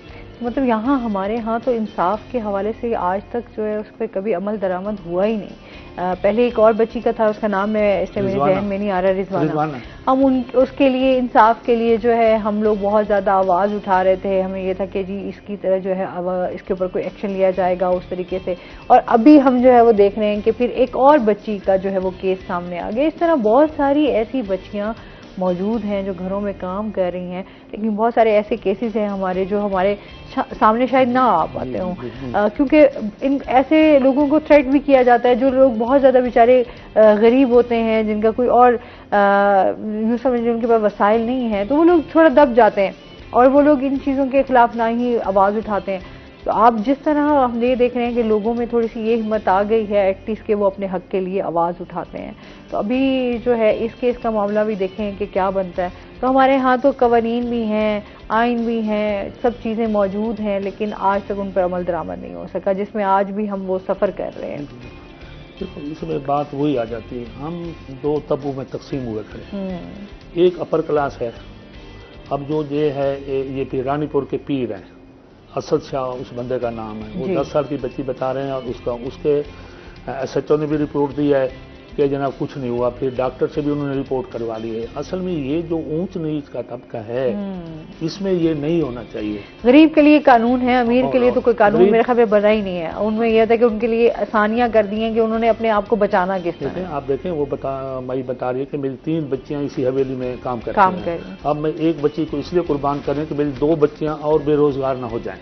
मतलब यहाँ हमारे यहाँ तो इंसाफ के हवाले से आज तक जो है उस पर कभी अमल दरामद हुआ ही नहीं। पहले एक और बच्ची का था, उसका नाम है इससे मेरे जहन में नहीं आ रहा, रिजवाना। हम उसके लिए इंसाफ के लिए जो है हम लोग बहुत ज़्यादा आवाज़ उठा रहे थे। हमें ये था कि जी इसकी तरह जो है इसके ऊपर कोई एक्शन लिया जाएगा उस तरीके से। और अभी हम जो है वो देख रहे हैं कि फिर एक और बच्ची का जो है वो केस सामने आ गया। इस तरह बहुत सारी ऐसी बच्चियाँ मौजूद हैं, जो घरों में काम कर रही हैं, लेकिन बहुत सारे ऐसे केसेस हैं हमारे जो हमारे सामने शायद ना आ पाते हों, क्योंकि इन ऐसे लोगों को थ्रेट भी किया जाता है जो लोग बहुत ज़्यादा बेचारे गरीब होते हैं, जिनका कोई और यूँ समझिए उनके पास वसाइल नहीं है, तो वो लोग थोड़ा दब जाते हैं और वो लोग इन चीज़ों के खिलाफ ना ही आवाज़ उठाते हैं। तो आप जिस तरह हम ये देख रहे हैं कि लोगों में थोड़ी सी ये हिम्मत आ गई है एटलीस्ट के वो अपने हक के लिए आवाज़ उठाते हैं, तो अभी जो है इस केस का मामला भी देखें कि क्या बनता है। तो हमारे यहाँ तो कवानीन भी हैं, आइन भी हैं, सब चीज़ें मौजूद हैं, लेकिन आज तक उन पर अमल दरामद नहीं हो सका, जिसमें आज भी हम वो सफ़र कर रहे हैं। देखो इसमें बात वही आ जाती है, हम दो तबू में तकसीम हुए खड़े। एक अपर क्लास है, अब जो ये है ये फिर रानीपुर के पीर हैं, असद शाह उस बंदे का नाम है, वो 10 साल की बच्ची बता रहे हैं और उसके SHO ने भी रिपोर्ट दी है कि जनाब कुछ नहीं हुआ, फिर डॉक्टर से भी उन्होंने रिपोर्ट करवा ली है। असल में ये जो ऊंच नीच का तबका है इसमें ये नहीं होना चाहिए। गरीब के लिए कानून है, अमीर के लिए तो कोई कानून मेरे ख्याल में बना ही नहीं है। उनमें यह था कि उनके लिए आसानियां कर दी हैं कि उन्होंने अपने आप को बचाना किस तरह। आप देखें वो मई बता रही है कि मेरी 3 बच्चियां इसी हवेली में काम करती हैं। अब मैं एक बच्ची को इसलिए कुर्बान करें कि मेरी 2 बच्चियां और बेरोजगार न हो जाएं।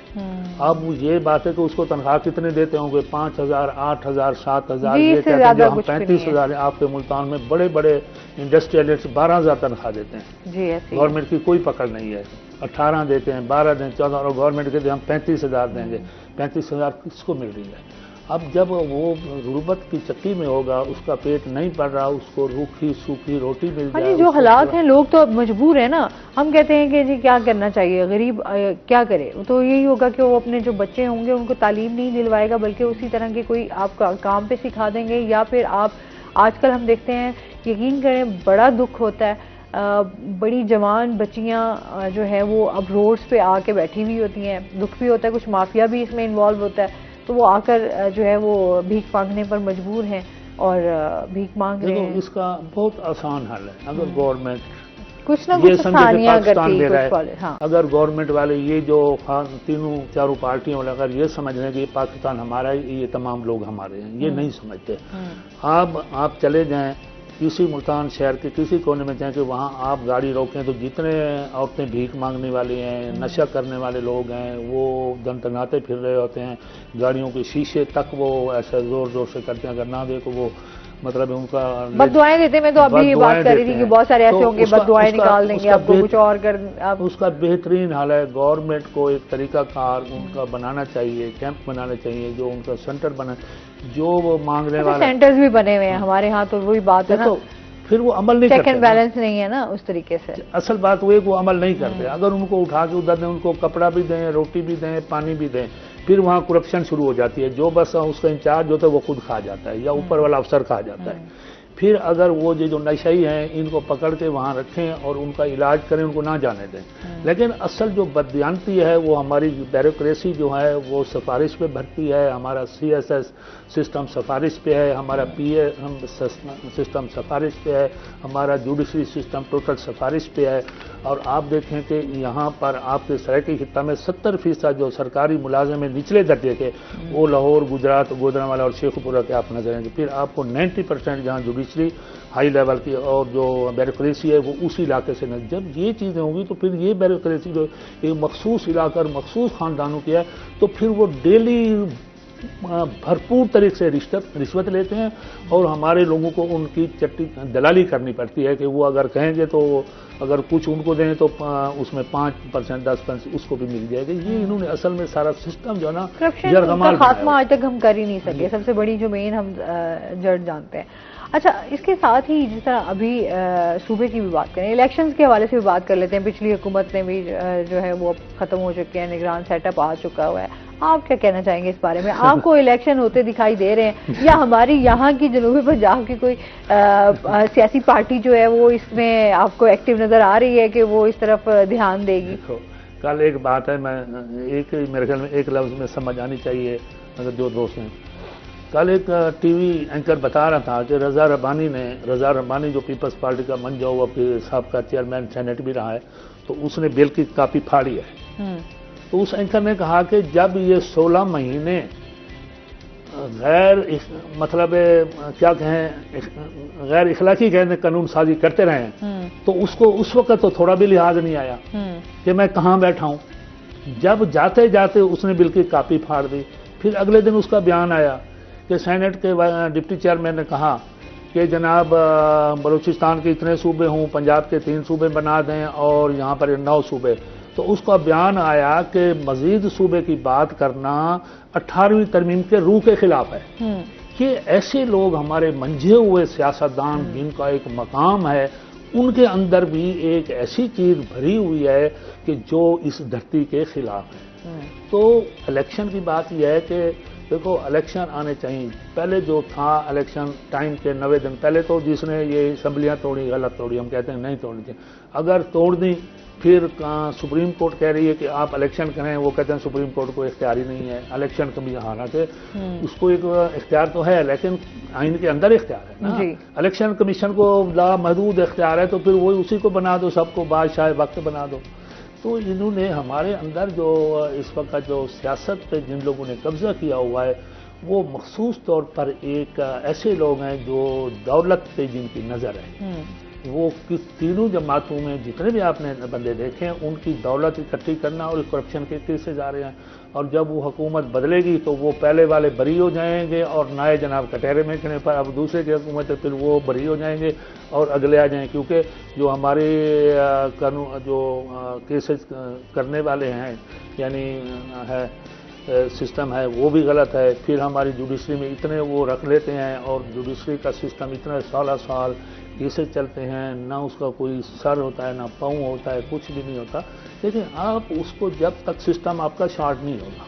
अब ये बात है कि उसको तनख्वाह कितने देते होंगे, 5,000, 8,000, 7,000, ये कहते हैं हम 35,000। आपके मुल्तान में बड़े बड़े इंडस्ट्रियलिस्ट 12,000 तनख्वाह देते हैं जी, गवर्नमेंट की कोई पकड़ नहीं है। 18 देते हैं, 12 दें, 14, और गवर्नमेंट कहते हैं हम 35,000 देंगे। 35,000 किसको मिल रही है? अब जब वो गुर्बत की चक्की में होगा, उसका पेट नहीं पड़ रहा, उसको रूखी सूखी रोटी मिल जाए। जो हालात हैं, लोग तो अब मजबूर है ना। हम कहते हैं कि जी क्या करना चाहिए, गरीब क्या करे, तो यही होगा कि वो अपने जो बच्चे होंगे उनको तालीम नहीं दिलवाएगा, बल्कि उसी तरह के कोई आपका काम पे सिखा देंगे, या फिर आप आजकल हम देखते हैं, यकीन करें बड़ा दुख होता है, बड़ी जवान बच्चियां जो है वो अब रोड्स पे आके बैठी हुई होती हैं। दुख भी होता है, कुछ माफिया भी इसमें इन्वॉल्व होता है, तो वो आकर जो है वो भीख मांगने पर मजबूर हैं और भीख मांग रहे हैं। इसका बहुत आसान हल है, अगर गवर्नमेंट कुछ ना कुछ आसानियां करती है। हाँ। अगर गवर्नमेंट वाले ये जो तीनों चारों पार्टियों वाले अगर ये समझ रहे हैं कि ये पाकिस्तान हमारा है, ये तमाम लोग हमारे हैं, ये नहीं समझते। आप चले जाएं किसी मुल्तान शहर के किसी कोने में जाएं कि वहाँ आप गाड़ी रोकें तो जितने औरतें भीख मांगने वाली हैं, नशा करने वाले लोग हैं, वो दंतनाते फिर रहे होते हैं, गाड़ियों के शीशे तक वो ऐसा जोर जोर से करते हैं, अगर ना दे तो वो मतलब उनका बददुआएं देते। मैं तो अभी ये बात कर रही थी कि बहुत सारे ऐसे होंगे बददुआएं निकाल देंगे, आपको कुछ और कर आप उसका बेहतरीन हाल है। गवर्नमेंट को एक तरीकाकार उनका बनाना चाहिए, कैंप बनाना चाहिए, जो उनका सेंटर बना, जो वो मांगने वाले सेंटर्स भी बने हुए हैं हमारे यहाँ, तो वही बात है ना, फिर वो अमल नहीं करते। चेक एंड बैलेंस नहीं है ना उस तरीके से। असल बात वो है कि वो अमल नहीं करते। अगर उनको उठा के उधर दें, उनको कपड़ा भी दें, रोटी भी दें, पानी भी दें, फिर वहाँ करप्शन शुरू हो जाती है। जो बस उसका इंचार्ज होता है वो खुद खा जाता है या ऊपर वाला अफसर खा जाता है। फिर अगर वो जो नशाई हैं इनको पकड़ के वहाँ रखें और उनका इलाज करें, उनको ना जाने दें। लेकिन असल जो बददियानती है वो हमारी ब्यूरोक्रेसी जो है वो सिफारिश पे भरती है, हमारा CSS सिस्टम सिफारिश पे है, हमारा PA सिस्टम सिफारिश पे है, हमारा जुडिशरी सिस्टम टोटल सिफारिश पे है। और आप देखें कि यहाँ पर आपके सरायकी खित्ता में 70% जो सरकारी मुलाजिम हैं निचले दर्जे के, वो लाहौर, गुजरात, गुजरांवाला और शेखुपुरा के आप नजर आएंगे। फिर आपको 90% जहाँ जुडिशरी हाई लेवल की और जो ब्यूरोक्रेसी है वो उसी इलाके से नहीं। जब ये चीज़ें होंगी तो फिर ये ब्यूरोक्रेसी जो एक मखसूस इलाका और मखसूस खानदानों की है, तो फिर वो डेली भरपूर तरीके से रिश्वत लेते हैं और हमारे लोगों को उनकी दलाली करनी पड़ती है कि वो अगर कहेंगे तो अगर कुछ उनको दें तो उसमें 5%, 10% उसको भी मिल जाएगा। ये इन्होंने असल में सारा सिस्टम जो है ना करप्शन खात्मा आज तक हम कर ही नहीं सके, सबसे बड़ी जो मेन हम जड़ जानते हैं। अच्छा, इसके साथ ही जिस तरह अभी सूबे की भी बात करें, इलेक्शंस के हवाले से भी बात कर लेते हैं। पिछली हुकूमत ने भी जो है वो खत्म हो चुके हैं, निगरान सेटअप आ चुका हुआ है। आप क्या कहना चाहेंगे इस बारे में? आपको इलेक्शन होते दिखाई दे रहे हैं या हमारी यहाँ की जनूबी पंजाब की कोई सियासी पार्टी जो है वो इसमें आपको एक्टिव नजर आ रही है कि वो इस तरफ ध्यान देगी? देखो, कल एक बात है, मैं मेरे ख्याल में एक लफ्ज में समझ आनी चाहिए अगर जो दोस्त हैं। कल एक टीवी एंकर बता रहा था कि रजा रब्बानी जो पीपल्स पार्टी का मंजा हुआ साहब का चेयरमैन सेनेट भी रहा है, तो उसने बिल की कापी फाड़ी है। तो उस एंकर ने कहा कि जब ये 16 महीने मतलब क्या कहें, गैर इखलाकी कहने कानून साजी करते रहे, तो उसको उस वक्त तो थोड़ा भी लिहाज नहीं आया कि मैं कहाँ बैठा हूँ। जब जाते जाते उसने बिल की कापी फाड़ दी। फिर अगले दिन उसका बयान आया कि सेनेट के डिप्टी चेयरमैन ने कहा कि जनाब बलूचिस्तान के इतने सूबे हों, पंजाब के 3 सूबे बना दें और यहाँ पर 9 सूबे। तो उसका बयान आया कि मजीद सूबे की बात करना 18वीं तरमीम के रूह के खिलाफ है। कि ऐसे लोग हमारे मंझे हुए सियासतदान जिनका एक मकाम है, उनके अंदर भी एक ऐसी चीज भरी हुई है कि जो इस धरती के खिलाफ है। तो इलेक्शन की बात यह है कि देखो इलेक्शन आने चाहिए। पहले जो था इलेक्शन टाइम के 90 दिन पहले, तो जिसने ये असम्बलियाँ तोड़ी गलत तोड़ी, हम कहते हैं नहीं तोड़नी चाहिए। अगर तोड़ दी फिर सुप्रीम कोर्ट कह रही है कि आप इलेक्शन करें, वो कहते हैं सुप्रीम कोर्ट को इख्तियार ही नहीं है इलेक्शन कभी। हालांकि उसको एक इख्तियार तो है लेकिन आइन के अंदर इख्तियार है ना। इलेक्शन कमीशन को लामहदूद इख्तियार है, तो फिर वही उसी को बना दो, सबको बादशाह वक्त बना दो। तो इन्होंने हमारे अंदर जो इस वक्त जो सियासत पे जिन लोगों ने कब्जा किया हुआ है, वो मखसूस तौर पर एक ऐसे लोग हैं जो दौलत पे जिनकी नज़र है। वो तीनों जमातों में जितने भी आपने बंदे देखे हैं, उनकी दौलत इकट्ठी करना और करप्शन के केसेस आ रहे हैं। और जब वो हुकूमत बदलेगी तो वो पहले वाले बरी हो जाएंगे और नए जनाब कटहरे में खड़े पर अब दूसरे की हुकूमत है, फिर वो बरी हो जाएंगे और अगले आ जाएंगे। क्योंकि जो हमारे कानून जो केसेस करने वाले हैं यानी है सिस्टम है, वो भी गलत है। फिर हमारी जुडिशरी में इतने वो रख लेते हैं और जुडिशरी का सिस्टम इतने साल केसेस चलते हैं, ना उसका कोई सर होता है ना पाँव होता है, कुछ भी नहीं होता। लेकिन आप उसको जब तक सिस्टम आपका शार्ट नहीं होगा,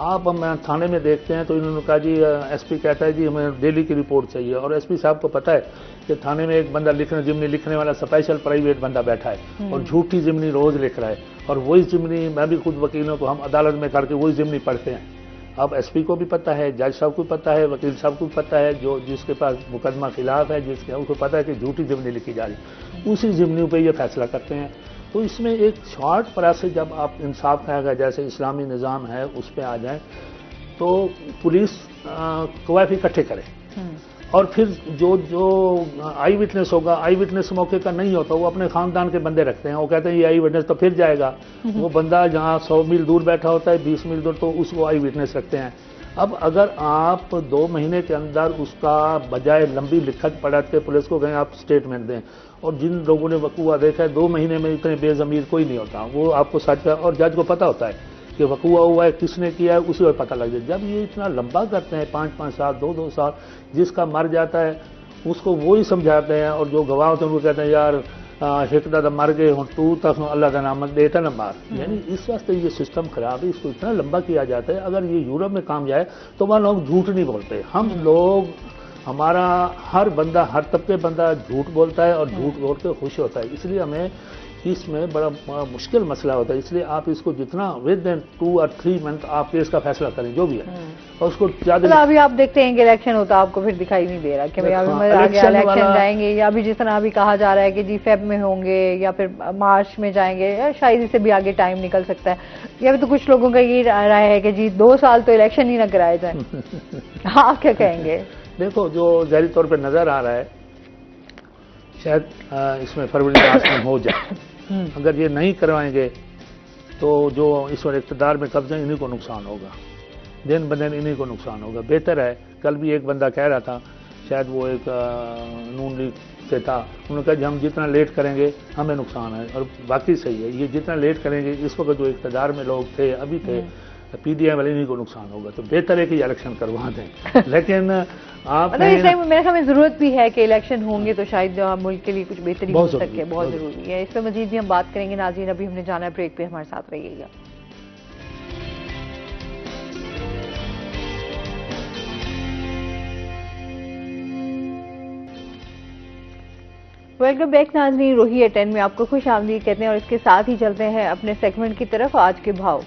आप हम थाने में देखते हैं तो इन्होंने कहा जी एसपी कहता है जी हमें डेली की रिपोर्ट चाहिए, और एसपी साहब को पता है कि थाने में एक बंदा जिमनी लिखने वाला स्पेशल प्राइवेट बंदा बैठा है और झूठी जिमनी रोज लिख रहा है, और वही जिमनी मैं भी खुद वकीलों को हम अदालत में करके वही जिमनी पढ़ते हैं। अब एसपी को भी पता है, जज साहब को पता है, वकील साहब को भी पता है, जो जिसके पास मुकदमा खिलाफ है जिसके उसको पता है कि झूठी जिमनी लिखी जा रही, उसी जिमनी पे ये फैसला करते हैं। तो इसमें एक शॉर्ट प्रोसेस जब आप इंसाफ खाएगा जैसे इस्लामी निज़ाम है उस पर आ जाए, तो पुलिस गवाह इकट्ठे करे और फिर जो आई विटनेस होगा, आई विटनेस मौके का नहीं होता, वो अपने खानदान के बंदे रखते हैं। वो कहते हैं ये आई विटनेस तो फिर जाएगा, वो बंदा जहाँ 100 मील दूर बैठा होता है 20 मील दूर, तो उसको आई विटनेस रखते हैं। अब अगर आप 2 महीने के अंदर उसका बजाय लंबी लिखत पढ़ा के पुलिस को कहें आप स्टेटमेंट दें, और जिन लोगों ने वकूआ देखा है 2 महीने में इतने बेज़मीर कोई नहीं होता, वो आपको सच है और जज को पता होता है कि वकूआ हुआ है, किसने किया है, उसी वक्त पता लग जाए। जब ये इतना लंबा करते हैं 5-5 साल 2-2 साल, जिसका मर जाता है उसको वो ही समझाते हैं, और जो गवाह होते हैं उनको कहते हैं यार हिकदा तो मर गए हूँ तू तक अल्लाह का नाम देता न मार। यानी इस वास्ते ये सिस्टम खराब है, इसको इतना लंबा किया जाता है। अगर ये यूरोप में काम जाए तो वहाँ लोग झूठ नहीं बोलते, हम लोग हमारा हर बंदा हर तबके बंदा झूठ बोलता है और झूठ बोल के खुश होता है, इसलिए हमें इसमें बड़ा मुश्किल मसला होता है। इसलिए आप इसको जितना विद इन 2 और 3 मंथ आप केस का फैसला करें जो भी है, और उसको ज्यादा अभी आप देखते हैं कि इलेक्शन होता है, आपको फिर दिखाई नहीं दे रहा कि भाई अभी इलेक्शन जाएंगे, या अभी जिस तरह अभी कहा जा रहा है कि जी फेब में होंगे या फिर मार्च में जाएंगे, या शायद इससे भी आगे टाइम निकल सकता है। या फिर तो कुछ लोगों का ये राय है कि जी 2 साल तो इलेक्शन ही ना कराए जाए। आप क्या कहेंगे? देखो जो जाहिर तौर पर नजर आ रहा है शायद इसमें फरवरी मार्च में हो जाए। अगर ये नहीं करवाएंगे तो जो इस वक्त इक़्तिदार में कब्जा इन्हीं को नुकसान होगा, दिन ब दिन इन्हीं को नुकसान होगा। बेहतर है, कल भी एक बंदा कह रहा था, शायद वो एक नून लीग से था, उन्होंने कहा कि हम जितना लेट करेंगे हमें नुकसान है, और बाकी सही है। ये जितना लेट करेंगे इस वक्त जो इक़्तिदार में लोग थे अभी थे पीडीएम वाले, इन्हीं को नुकसान होगा। तो बेहतर है कि इलेक्शन करवा दें। लेकिन आप मेरे ख्याल में जरूरत भी है कि इलेक्शन होंगे तो शायद जो मुल्क के लिए कुछ बेहतरी हो सके, बहुत जरूरी है। इस पर मजीद भी हम बात करेंगे। नाज़रीन अभी हमने जाना है ब्रेक पे, हमारे साथ रहिएगा। वेलकम बैक नाज़रीन, रोही 10 में आपको खुश आमदीद कहते हैं और इसके साथ ही चलते हैं अपने सेगमेंट की तरफ। आज के भाव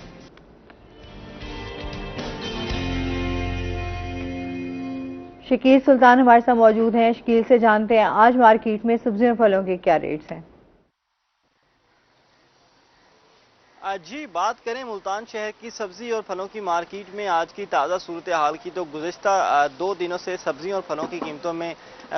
शकील सुल्तान हमारे साथ मौजूद हैं। शकील से जानते हैं आज मार्केट में सब्जियों फलों के क्या रेट्स हैं। जी, बात करें मुल्तान शहर की सब्जी और फलों की मार्केट में आज की ताज़ा सूरत हाल की, तो गुज़िश्ता 2 दिनों से सब्जी और फलों की कीमतों में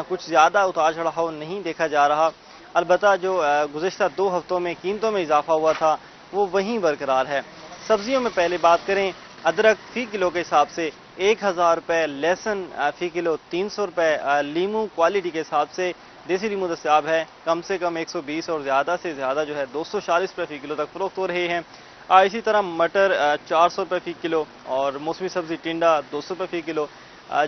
कुछ ज़्यादा उतार चढ़ाव नहीं देखा जा रहा। अलबत्ता जो गुज़िश्ता 2 हफ्तों में कीमतों में इजाफा हुआ था वो वहीं बरकरार है। सब्जियों में पहले बात करें, अदरक फ़ी किलो के हिसाब से 1000 रुपये, लहसुन फ़ी किलो 300 रुपये, लीमू क्वालिटी के हिसाब से देसी लीमू दस्तयाब है कम से कम 120 और ज़्यादा से ज़्यादा जो है 240 रुपये फ़ी किलो तक फ़रोख्त हो रहे हैं। इसी तरह मटर 400 रुपये फ़ी किलो और मौसमी सब्ज़ी टिंडा 200 रुपये फ़ी किलो,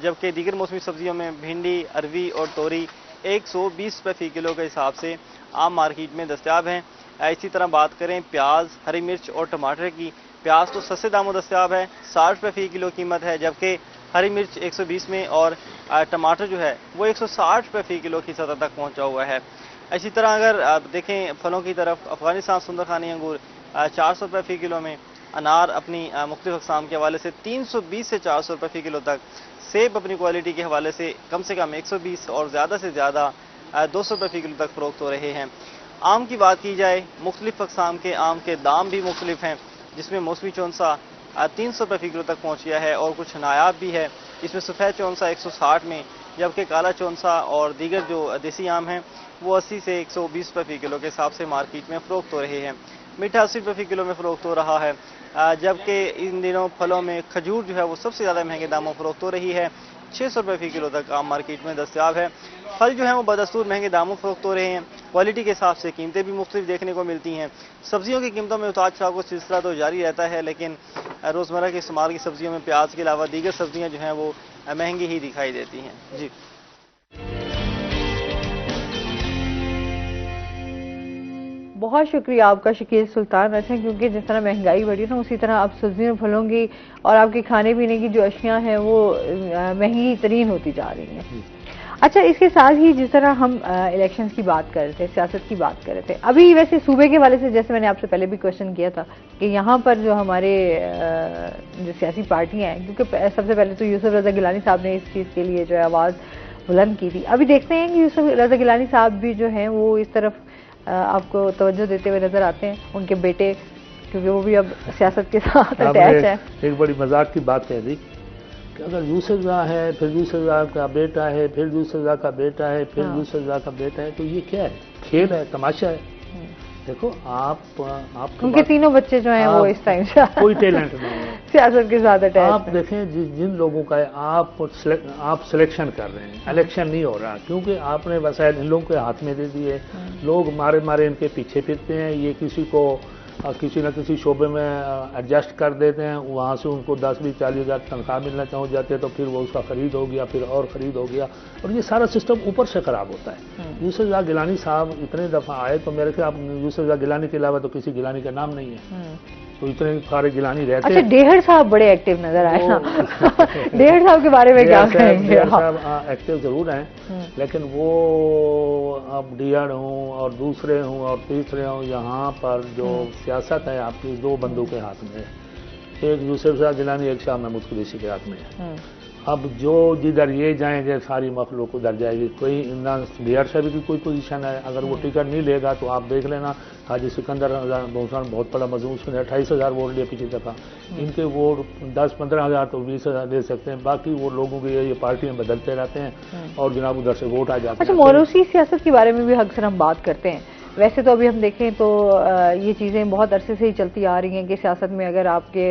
जबकि दीगर मौसमी सब्जियों में भिंडी, अरवी और तोरी 120 रुपये फ़ी किलो के हिसाब से आम मार्केट में दस्तयाब हैं। इसी तरह बात करें प्याज, हरी मिर्च और टमाटर की, प्याज तो सस्ते दामों दस्तयाब है, 60 रुपये फ़ी किलो कीमत है, जबकि हरी मिर्च 120 में और टमाटर जो है वो 160 रुपये फ़ी किलो की सतह तक पहुंचा हुआ है। इसी तरह अगर आप देखें फलों की तरफ, अफगानिस्तान सुंदर खानी अंगूर 400 रुपये फ़ी किलो में, अनार अपनी मुख्तलिफ अक़साम के हवाले से 320 से 400 रुपये फ़ी किलो तक, सेब अपनी क्वालिटी के हवाले से कम 120 और ज़्यादा से ज़्यादा 200 रुपये फ़ी किलो तक फ़रोख्त हो रहे हैं। आम की बात की जाए, मुख्तलिफ अक़साम के आम के दाम भी मुख्तलिफ हैं, जिसमें मौसमी चौंसा 300 रुपये फ़ी किलो तक पहुँच गया है और कुछ नायाब भी है। इसमें सफ़ेद चौंसा 160 में, जबकि काला चौंसा और दीगर जो देसी आम हैं वो 80 से 120 रुपये फ़ी किलो के हिसाब से मार्केट में फ़रोख्त हो रहे हैं। मीठा 80 रुपये फ़ी किलो में फ़रोख्त हो रहा है, जबकि इन दिनों फलों में खजूर जो है वो सबसे ज़्यादा महंगे दामों फ़रोख्त हो रही है, 600 रुपये फ़ी किलो तक आम मार्केट में दस्तयाब है। फल जो है वो बदस्तूर महंगे दामों फ़रोख्त हो रहे हैं, क्वालिटी के हिसाब से कीमतें भी मुख्तलिफ देखने को मिलती हैं। सब्जियों की कीमतों में उतार चढ़ाव का सिलसिला तो जारी रहता है, लेकिन रोज़मर्रा के इस्तेमाल की सब्जियों में प्याज के अलावा दीगर सब्जियाँ जो हैं वो महंगी ही दिखाई देती हैं। जी, बहुत शुक्रिया आपका शकील सुल्तान। अच्छा, क्योंकि जिस तरह महंगाई बढ़ी ना, उसी तरह अब सब्जियों फलों की और आपके खाने पीने की जो अशियाँ हैं वो महंगी तरीन होती जा रही हैं। अच्छा, इसके साथ ही जिस तरह हम इलेक्शंस की बात कर रहे थे, सियासत की बात कर रहे थे, अभी वैसे सूबे के वाले से जैसे मैंने आपसे पहले भी क्वेश्चन किया था कि यहाँ पर जो हमारे जो सियासी पार्टियाँ हैं, क्योंकि सबसे पहले तो यूसुफ रज़ा गिलानी साहब ने इस चीज़ के लिए जो है आवाज़ बुलंद की थी। अभी देखते हैं कि यूसुफ रज़ा गिलानी साहब भी जो हैं वो इस तरफ आपको तवज्जो देते हुए नजर आते हैं, उनके बेटे, क्योंकि वो भी अब सियासत के साथ अटैच है। एक बड़ी मजाक की बात कह दी कि अगर यूसुफ रज़ा है, फिर यूसुफ रज़ा का बेटा है, फिर यूसुफ रज़ा का बेटा है, फिर यूसुफ रज़ा का बेटा है, तो ये क्या है? खेल है, तमाशा है। देखो आप उनके तीनों बच्चे जो हैं वो इस टाइम से कोई टैलेंट नहीं है सियासत के साथ अटैच। आप देखें जिन लोगों का है, आप सिलेक्शन कर रहे हैं, इलेक्शन नहीं हो रहा, क्योंकि आपने वसाइल इन लोगों के हाथ में दे दिए। लोग मारे मारे इनके पीछे फिरते हैं, ये किसी को किसी न किसी शोबे में एडजस्ट कर देते हैं, वहाँ से उनको 10-20-40 हज़ार तनख्वाह मिलना चाहो जाते हैं, तो फिर वो उसका खरीद हो गया, फिर और ख़रीद हो गया, और ये सारा सिस्टम ऊपर से ख़राब होता है। यूसुफ रज़ा गिलानी साहब इतने दफ़ा आए तो मेरे ख्याल यूसुफ रज़ा गिलानी के अलावा तो किसी गिलानी का नाम नहीं है, तो इतने सारे गिलानी रहते हैं। अच्छा, डेहड़ साहब बड़े एक्टिव नजर आए ना डेहड़ साहब के बारे में क्या कहेंगे? डेहड़ साहब एक्टिव जरूर हैं, लेकिन वो अब डीआर हूँ और दूसरे हूँ और तीसरे हूँ, यहाँ पर जो सियासत है आपकी 2 बंदों के हाथ में है, एक यूसुफ रज़ा गिलानी, एक शाह महमूद कुरैशी के हाथ में है। अब जो जिधर ये जाएंगे सारी मखलूक उधर जाएगी। कोई ना डीआर साहब की कोई पोजीशन है, अगर वो टिकट नहीं लेगा तो आप देख लेना, हाजी सिकंदर बहुत बड़ा मजमून, उसने 28,000 वोट लिए पिछली दफ़ा, इनके वोट 10-15 हज़ार तो 20 हज़ार दे सकते हैं, बाकी वो लोगों की ये पार्टियां बदलते रहते हैं और जनाब उधर से वोट आ जाते हैं। अच्छा, मौरूसी सियासत के बारे में भी अक्सर हम बात करते हैं। वैसे तो अभी हम देखें तो ये चीज़ें बहुत अरसे से ही चलती आ रही हैं कि सियासत में अगर आपके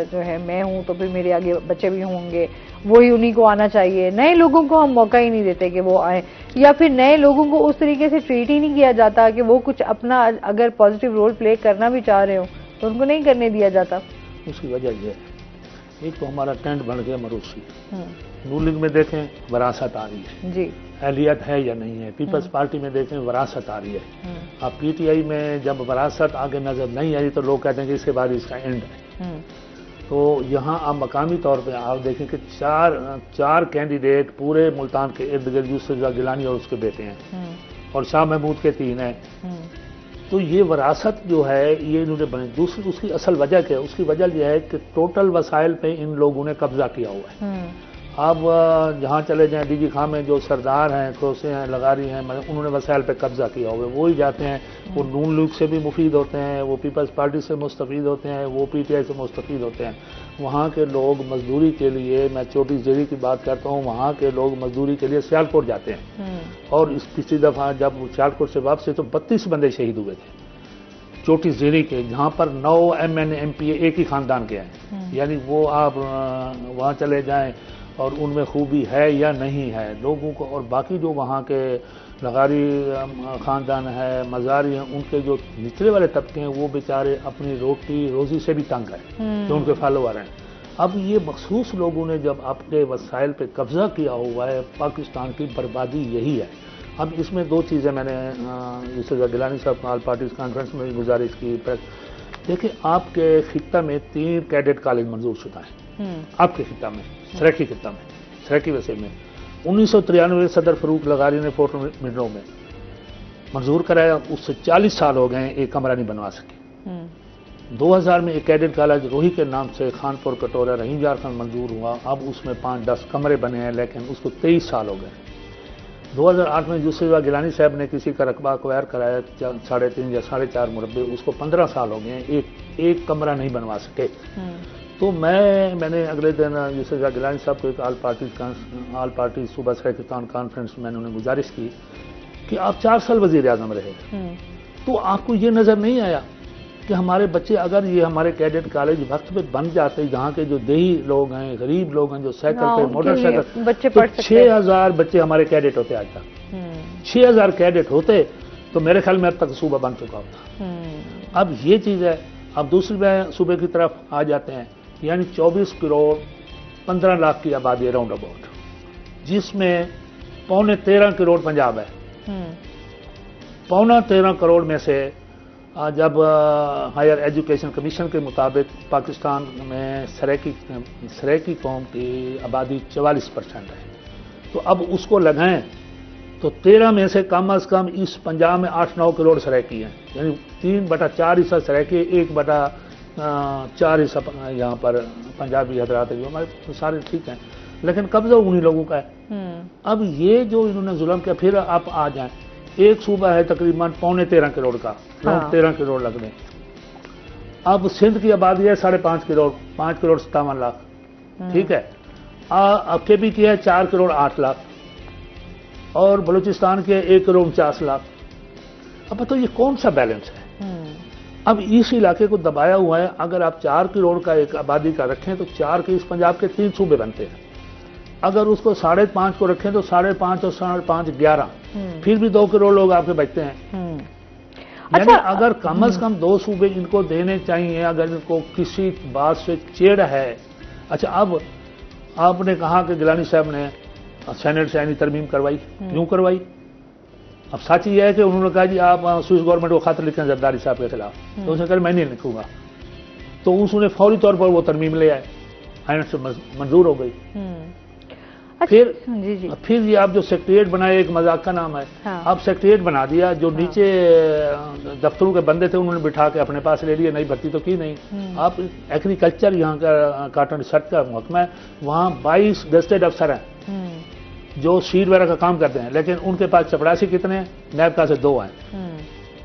जो है मैं हूँ तो फिर मेरे आगे बच्चे भी होंगे, वही उन्हीं को आना चाहिए। नए लोगों को हम मौका ही नहीं देते कि वो आए, या फिर नए लोगों को उस तरीके से ट्रीट ही नहीं किया जाता कि वो कुछ अपना अगर पॉजिटिव रोल प्ले करना भी चाह रहे हो तो उनको नहीं करने दिया जाता। उसकी वजह यह है, एक तो हमारा ट्रेंड बन गया मरूसी। नून लीग में देखें वरासत आ रही है जी, अहलियत है या नहीं है। पीपल्स पार्टी में देखें वरासत आ रही है। अब पीटीआई में जब वरासत आगे नजर नहीं आई तो लोग कहते हैं कि इसके बाद इसका एंड है। तो यहाँ आप मकामी तौर पे आप देखें कि चार कैंडिडेट पूरे मुल्तान के इर्द गिर्द यूसुफ रज़ा गिलानी और उसके बेटे हैं और शाह महमूद के 3 हैं। तो ये वरासत जो है ये इन्होंने बनी। दूसरी उसकी असल वजह क्या है? उसकी वजह यह है कि टोटल वसाइल पे इन लोगों ने कब्जा किया हुआ है। अब जहाँ चले जाएं, डीजी खां में जो सरदार हैं, खोसे हैं, लगारी हैं, मतलब उन्होंने वसाइल पे कब्जा किया हुआ है, वो ही जाते हैं। वो नून लीग से भी मुफीद होते हैं, वो पीपल्स पार्टी से मुस्तफीद होते हैं, वो पीटीआई से मुस्तफीद होते हैं। वहाँ के लोग मजदूरी के लिए, मैं छोटी जेरी की बात करता हूँ, वहाँ के लोग मजदूरी के लिए सियालकोट जाते हैं। और इस पिछली दफ़ा जब सियालकोट से वापसी तो 32 बंदे शहीद हुए थे चोटी जेरी के, जहाँ पर 9 MN MPA एक ही खानदान के हैं। यानी वो आप वहाँ चले जाएं और उनमें खूबी है या नहीं है लोगों को। और बाकी जो वहाँ के लगारी खानदान है, मज़ारी हैं, उनके जो निचले वाले तबके हैं वो बेचारे अपनी रोटी रोज़ी से भी तंग हैं, जो उनके फॉलोअर हैं। अब ये मखसूस लोगों ने जब अपने वसाइल पे कब्जा किया हुआ है, पाकिस्तान की बर्बादी यही है। अब इसमें दो चीज़ें मैंने जैसे गिलानी साहब ऑल पार्टीज कॉन्फ्रेंस में गुजारिश की। देखिए, आपके खित्ता में 3 कैडेट कॉलेज मंजूर शुदा है, आपके खित्ता में, सराकी खित्ता में, सराकी वैसे में 1993 सदर फरूक लगारी ने फोर्ट मिनरो में मंजूर कराया। उससे 40 साल हो गए, एक कमरा नहीं बनवा सके। 2000 में एक कैडेट कॉलेज रोही के नाम से खानपुर कटोरा रहीम झारखंड मंजूर हुआ। अब उसमें 5-10 कमरे बने हैं, लेकिन उसको 23 साल हो गए। 2008 में यूसुफ गिलानी साहब ने किसी का रकबा अक्वायर कराया 3.5 या 4.5 मुरब्बे, उसको 15 साल हो गए, एक कमरा नहीं बनवा सके। तो मैंने अगले दिन यूसुफ गिलानी साहब को एक ऑल पार्टी सूबा सराकिस्तान कॉन्फ्रेंस में मैंने उन्हें गुजारिश की कि आप 4 साल वजीर आजम रहे, तो आपको ये नज़र नहीं आया कि हमारे बच्चे, अगर ये हमारे कैडेट कॉलेज वक्त पे बन जाते, जहाँ के जो देही लोग हैं, गरीब लोग हैं, जो साइकिल पे, मोटरसाइकिल, बच्चे तो पढ़ सकते, 6000 बच्चे हमारे कैडेट होते आज तक। 6000 कैडेट होते तो मेरे ख्याल में अब तक सूबा बन चुका होता। अब ये चीज़ है। अब दूसरी सूबे की तरफ आ जाते हैं, यानी 24 करोड़ 15 लाख की आबादी है राउंड अबाउट, जिसमें 13.25 करोड़ पंजाब है। 13.25 करोड़ में से जब हायर एजुकेशन कमीशन के मुताबिक पाकिस्तान में सराकी कौम की आबादी 44% है, तो अब उसको लगाएं तो 13 में से कम अज़ कम इस पंजाब में 8-9 करोड़ सराकी हैं, यानी 3/4 हिस्सा सराकी, 1/4 हिस्सा यहाँ पर पंजाबी हजरात है, जो हमारे सारे ठीक हैं, लेकिन कब्जा उन्हीं लोगों का है। अब ये जो इन्होंने जुल्म किया, फिर आप आ जाएं, एक सूबा है तकरीबन 13.25 करोड़ का, 13 करोड़ लग रहे। अब सिंध की आबादी है 5.5 करोड़, 5 करोड़ 57 लाख, ठीक है। केपी की है 4 करोड़ 8 लाख, और बलूचिस्तान के 1 करोड़ 49 लाख। अब बताओ ये कौन सा बैलेंस है? अब इस इलाके को दबाया हुआ है। अगर आप 4 करोड़ का एक आबादी का रखें तो 4 के इस पंजाब के 3 सूबे बनते हैं। अगर उसको 5.5 को रखें तो 5.5 और 5.5 11, फिर भी 2 करोड़ लोग आपके बचते हैं। यानी अगर कम से कम 2 सूबे इनको देने चाहिए, अगर इनको किसी बात से चिढ़ है। अच्छा, अब आपने कहा कि गिलानी साहब ने सेनेट से यानी तरमीम करवाई, क्यों करवाई? अब सच ये है कि उन्होंने कहा जी आप स्विस गवर्नमेंट को खत लिखें जरदारी साहब के खिलाफ, तो उसने कहा मैं नहीं लिखूंगा, तो उसने फौरी तौर पर वो तरमीम ले आए, आइन से मंजूर हो गई। फिर ये आप जो सेक्रेटरिएट बनाए, एक मजाक का नाम है, आप सेक्रेटरिएट बना दिया, जो नीचे दफ्तरों के बंदे थे उन्होंने बिठा के अपने पास ले लिए, नई भर्ती तो की नहीं। आप एग्रीकल्चर यहाँ का काटन रिसर्च का महकमा है, वहाँ 22 गजटेड अफसर हैं जो सीड वगैरह का काम करते हैं, लेकिन उनके पास चपरासी कितने हैं? नैब का से 2 हैं,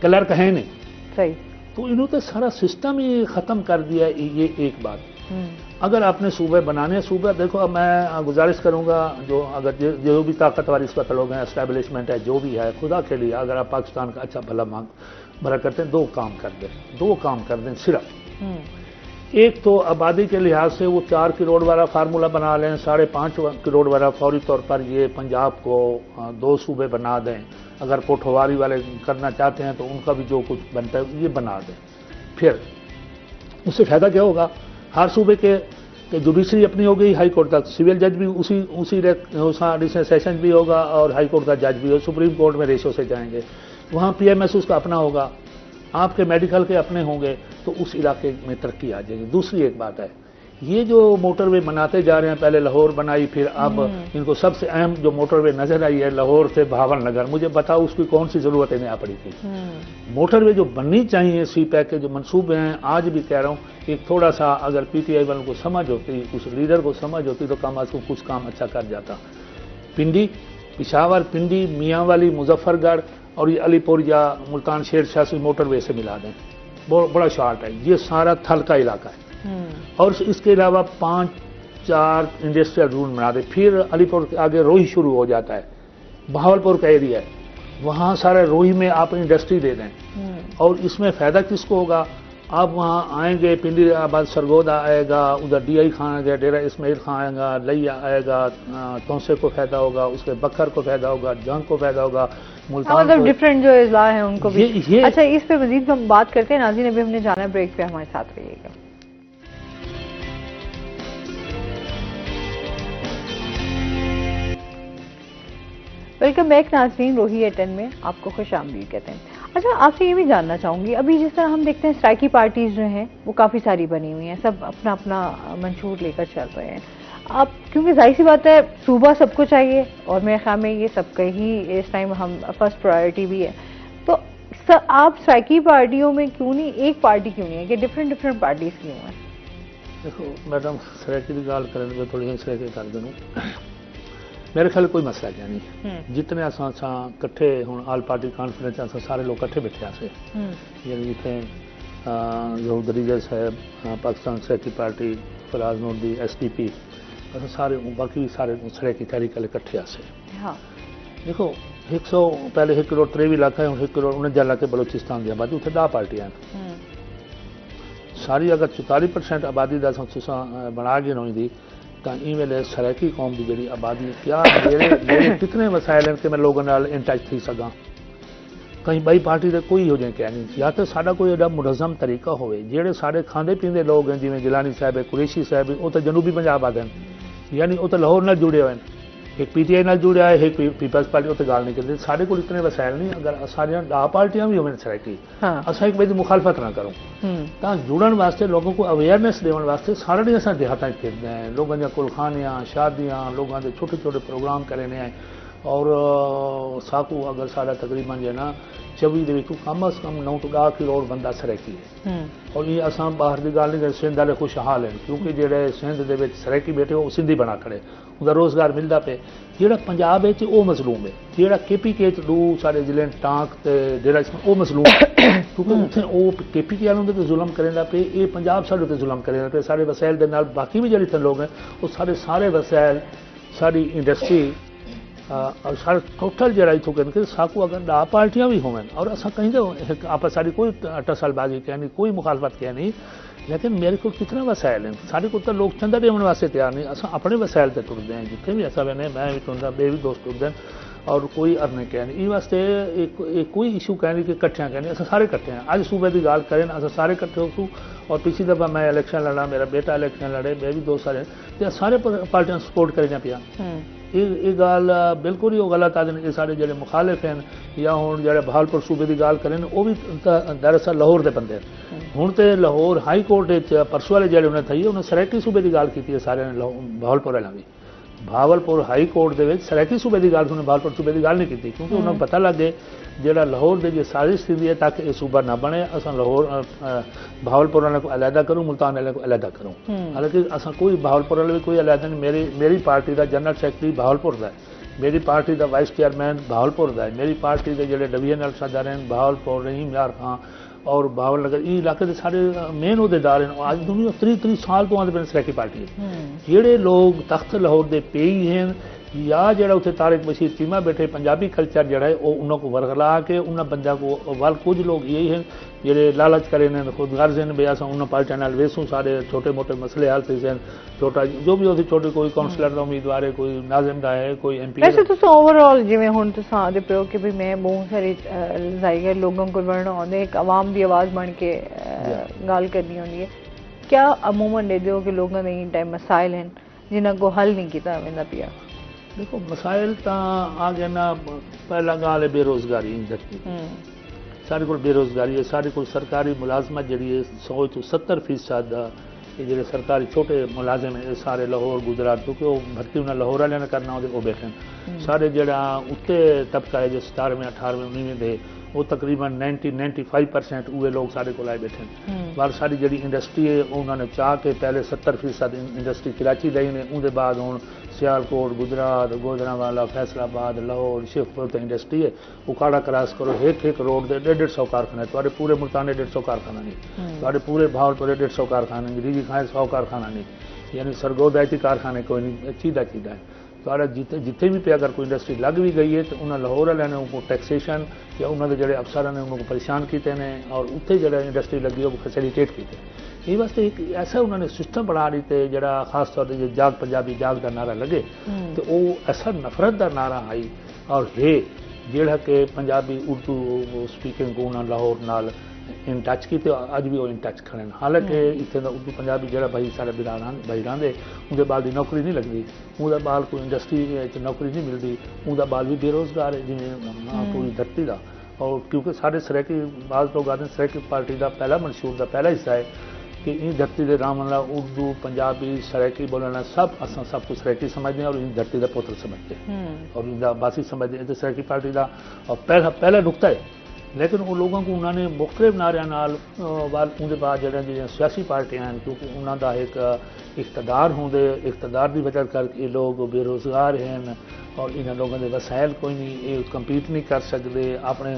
क्लर्क है नहीं। सही। तो इन्होंने सारा सिस्टम ही खत्म कर दिया। ये एक बात। अगर आपने सूबे बनाने, सूबे देखो, अब मैं गुजारिश करूंगा जो अगर जो भी ताकतवर इस वक्त लोग हैं, एस्टेब्लिशमेंट है, जो भी है, खुदा के लिए अगर आप पाकिस्तान का अच्छा भला मांग भला करते हैं, 2 काम कर दें सिर्फ। एक तो आबादी के लिहाज से वो 4 करोड़ वाला फार्मूला बना लें, 5.5 करोड़ वाला फौरी तौर पर ये पंजाब को 2 सूबे बना दें। अगर कोठवारी वाले करना चाहते हैं तो उनका भी जो कुछ बनता है ये बना दें। फिर उससे फायदा क्या होगा? हर सूबे के जुडिशरी अपनी हो गई, हाई कोर्ट का सिविल जज भी उसी एडिशनल सेशन भी होगा और हाई कोर्ट का जज भी हो, सुप्रीम कोर्ट में रेशो से जाएंगे, वहाँ PMS उसका अपना होगा, आपके मेडिकल के अपने होंगे, तो उस इलाके में तरक्की आ जाएगी। दूसरी एक बात है, ये जो मोटरवे बनाते जा रहे हैं, पहले लाहौर बनाई, फिर अब इनको सबसे अहम जो मोटरवे नजर आई है लाहौर से भावल नगर, मुझे बताओ उसकी कौन सी जरूरत है नया पड़ी थी। मोटरवे जो बननी चाहिए, सी पैक के जो मंसूबे हैं, आज भी कह रहा हूँ, एक थोड़ा सा अगर पीटीआई वालों को समझ होती, उस लीडर को समझ होती, तो कम अज कम कुछ काम अच्छा कर जाता। पिंडी, पिशावर, पिंडी, मियांवाली, मुजफ्फरगढ़ और ये अलीपुर या मुल्तान शेरशाह से मोटरवे से मिला दें, बहुत बड़ा शॉर्ट है। ये सारा थल का इलाका है और इसके अलावा 5-4 इंडस्ट्रियल जोन बना दे। फिर अलीपुर के आगे रोही शुरू हो जाता है, बहावलपुर का एरिया है, वहाँ सारे रोही में आप इंडस्ट्री दे दें और इसमें फ़ायदा किसको होगा? आप वहाँ आएंगे, पिंडी आबाद सरगोदा आएगा, उधर DI खान आएगा, डेरा इस्माइल खान आएगा, लैया आएगा, तोसे को फ़ायदा होगा, उसके बकर को फ़ायदा होगा, जंग को फ़ायदा होगा, मुल्तान मतलब डिफरेंट जो इजला है उनको भी। ये अच्छा, इस पे मजीद हम बात करते हैं। नाज़रीन, अभी हमने जाना ब्रेक पे, हमारे साथ रहिएगा। वेलकम बैक नाज़रीन, रोही एटन में आपको खुश आमदीद कहते हैं। अच्छा, आपसे ये भी जानना चाहूँगी, अभी जिस तरह हम देखते हैं स्ट्राइकी पार्टीज जो हैं वो काफ़ी सारी बनी हुई हैं, सब अपना अपना मंशूर लेकर चल रहे हैं। अब क्योंकि जाहिर सी बात है सूबा सबको चाहिए और मेरे ख्याल में ये सबका ही इस टाइम हम फर्स्ट प्रायोरिटी भी है, तो आप स्ट्राइकी पार्टियों में क्यों नहीं, एक पार्टी क्यों नहीं है कि डिफरेंट डिफरेंट पार्टीज क्यों हैं? देखो मैडम, सराकी की गाल करें तो थोड़ी सराकी कर दूँ, मेरे ख्याल कोई मसला क्या नहीं। जितने असा कट्ठे हूँ आल पार्टी कॉन्फ्रेंस असा सारे लोग कट्ठे बैठे से, यानी जितने ज़हूर दरीजा साहब, पाकिस्तान सराकी पार्टी, फराज नूरदी, SDP, असा सारे बाकी भी सारे सराकी तहरीक वाले कट्ठे से। हाँ, देखो 100 पहले 1 करोड़ 23 लाख है, 1 करोड़ 49 लाख बलोचिस्तान की आबादी, उत्थे 10 पार्टियां सारी। अगर 44% आबादी का बना के नहीं दी तो इवेले सराकी कौम की जी आबादी क्या मेरे कितने वसायल हैं कि मैं लोगों नाल इन टच थी सका। कहीं बई पार्टी का कोई हो जाए क्या नहीं, या तो साडा कोई एडा मुनज़म तरीका होवे, जेड़े सारे खांदे पींदे लोग हैं, जिवें गिलानी साहब है, कुरैशी साहब है, वो तो जनूबी पंजाब आते हैं, यानी वो तो लाहौर नाल जुड़े हुए हैं, एक PTI नाल जुड़े है, एक पीपल्स पार्टी, वो गाल नहीं करते। सारे को इतने वसायल नहीं, अगर सारिया 10 पार्टियां भी होवन सराकी, असा एक बजे मुखालफत ना करो, तो जुड़न वास्ते लोगों को अवेयरनेस देने वास्ते सारे अस देहात फिरते हैं, लोगों के कुलखानियाँ, शादियाँ, लोगों के छोटे छोटे प्रोग्राम करने हैं। और साकू अगर सारा तकरीबन जो है ना 24 के कम अज कम 9 to 10 करोड़ बंदा सराकी है। और ये असा बाहर की गल नहीं, सिंध वाले खुशहाल हैं क्योंकि जेडे सिंध के सराकी बैठे वो सिंधी बना खड़े, उनका रोजगार मिलता पे। जो पंजाब वो मजलूम है, जो KPK डू सारे जिले टांक डेरा वो मजलूम है क्योंकि उत्थे वो KPK वालों के जुलम करें पे, ये पंजाब साढ़े उत्ते जुलम करें पे। सारे वसैल के नाल बाकी भी जो लोग हैं वो सारे वसैल, सारी इंडस्ट्री और सारे टोटल जरा इतों कहते साकू अगर 10 पार्टियां भी होवन और असा कहीं तो आपस सारी कोई टसलबाजी क्या नहीं, कोई मुखालफत क्या नहीं, लेकिन मेरे को कितना वसायल हैं सारे को तो लोग चंदा देने वास्ते तैयार नहीं। असा अपने वसायल से टुरते हैं, जितने भी ऐसा बने मैं भी टुरदा, बे भी दोस्त टुरते हैं और कोई अरने कह नहीं। इस वास्ते एक कोई इशू कह नहीं कि कट्ठियां कहने, अस सारे कट्ठे हैं। अज सूबे की गाल करें अस सारे कट्ठे हो। और पिछली दफा मैं इलेक्शन लड़ा, मेरा बेटा इलेक्शन लड़े, मैं भी दोस्त सारे, तो सारे पार्टियां सपोर्ट करें पिया। ये गाल बिल्कुल ही गलत आदमी ये सारे जो मुखालिफ हैं या हूँ जो बहालपुर सूबे की गाल करें वो भी दरअसल लाहौर के बंदे हूँ तो लाहौर हाई कोर्ट परसों वाले जो उन्हें थी उन्हें सराकी सूबे की गाल की है सारे बहालपुर वाला भी। बहावलपुर हाई कोर्ट के सराकी सूबे की गाल उन्हें बहालपुर सूबे की गाल नहीं की क्योंकि उन्हें पता लगे जो लाहौर की जो साजिश थी है ताकि यह सूबा ना बने अस लाहौर बहावलपुर वाले को अलहदा करूँ, मुल्तान वाले को अलहदा करूँ। हालांकि असा कोई बहावलपुर वाले भी कोई अलहदा नहीं। मेरी पार्टी का जनरल सैकटरी बहावलपुर का है, मेरी पार्टी का वाइस चेयरमैन बहावलपुर का है, मेरी पार्टी के जो डिवीजनल सदर हैं बहावलपुर रहीम यार खां और बहावल नगर ये इलाके के सारे मेन अहदेदार हैं। आज दुनिया 30 साल तो आते सराकी पार्टी है। जेडे लोग तख्त लाहौर के पेई हैं या जो उत्थे तारिक बशीर चीमा बैठे पंजाबी कल्चर जड़ा है वो उन्होंने वरगला के उन्होंने बंदा को वाल कुछ लोग यही हैं जे लालच करें खुद गर्ज हैं बेसा उन्होंने पार्टियां नाल वेसूं सारे छोटे मोटे मसले हल थी सन छोटा जो भी होती छोटे कोई काउंसलर का उम्मीदवार है, कोई नाजिम का है, कोई MP। वैसे तो ओवरऑल जिवें हुण तुसां आदे पियो कि भी मैं बहुत सारे जायगर लोगों को वरना आंदे एक आवाम की आवाज़ बन के गल करनी होंदी है। क्या अमूमन दे दो कि लोगों ने इन टाइम मसाइल हैं जिन्हों को हल नहीं किया वेंदा पिया? देखो मसाइल तो आ गया ना, पहला गाल है बेरोजगारी की, सारे को बेरोजगारी है, सारे को सरकारी मुलाजमत जी 100 to 70% कि जो सरकारी छोटे मुलाजिम है सारे लाहौर गुजरात क्योंकि वो भर्ती उन्हें लाहौर वाले ने करना वो बैठे सारे जड़ा उत्ते तबका है जो 17वें 18वें 19वें दे वो तकरीबन 90-95% उहे लोग सारे को लाए बैठे बार सारी जी इंडस्ट्री है उन्होंने चाह के पहले 70% इंडस्ट्री कराची दी ने उनके बाद हूँ सियालकोट गुजरात गोजरावाला फैसलाबाद लाहौर शेखपुर तक इंडस्ट्री है उकाड़ा क्रॉस करो एक रोड के 150 कारखाने थोड़े पूरे मुल्तान 150 कारखाना नहीं थोड़े पूरे भावलपुर 150 कारखाने नहीं रीजी खाए 100 कारखाना नहीं यानी सरगोदायती कारखाने कोई नहीं चीदा है तो जिथे भी पे अगर कोई इंडस्ट्री लग भी गई है तो उन्हें लाहौर वाले ने उनको टैक्सेशन या उन्होंने जो अफसर ने उनको परेशान किए हैं और उत्थे जो इंडस्ट्री लगी वो फैसिलिटेट किए ये वास्ते एक ऐसा उन्होंने सिस्टम बना दी थे जरा खास तौर पर जाग पंजाबी जाग का नारा लगे तो वो ऐसा नफरत का नारा आई और हे जेड़ा कि पंजाबी उर्दू स्पीकिंग को उन्होंने लाहौर नाल इन टच की अज भी वो इन टच खड़े हालांकि इतने उर्दू पंजाबी जो भाई सारे भाई रहा उनके बाल की नौकरी नहीं लगती उनका बाल कोई इंडस्ट्री नौकरी नहीं मिलती उनका बाल भी बेरोजगार है जिमें पूरी धरती का और क्योंकि सारे सरायकी बाज लोग आते सरायकी पार्टी का पहला मंशूर का पहला हिस्सा है कि इन धरती के राम वाला उर्दू पंजाबी सरायकी बोलना सब अस सब कुछ सरायकी समझते हैं और इन धरती का पुत्र समझते हैं और इनका बासी समझते हैं सरायकी पार्टी का और पहला नुकता है लेकिन वो लोगों को उन्होंने मुख्तलिफ नारिया उनके बाद जो सियासी पार्टियां हैं क्योंकि उन्होंने एक इकतदार होंगे इकतदार की वजह करके ये लोग बेरोजगार हैं और इन्होंने लोगों के वसायल कोई नहीं ये कंपीट नहीं कर सकते अपने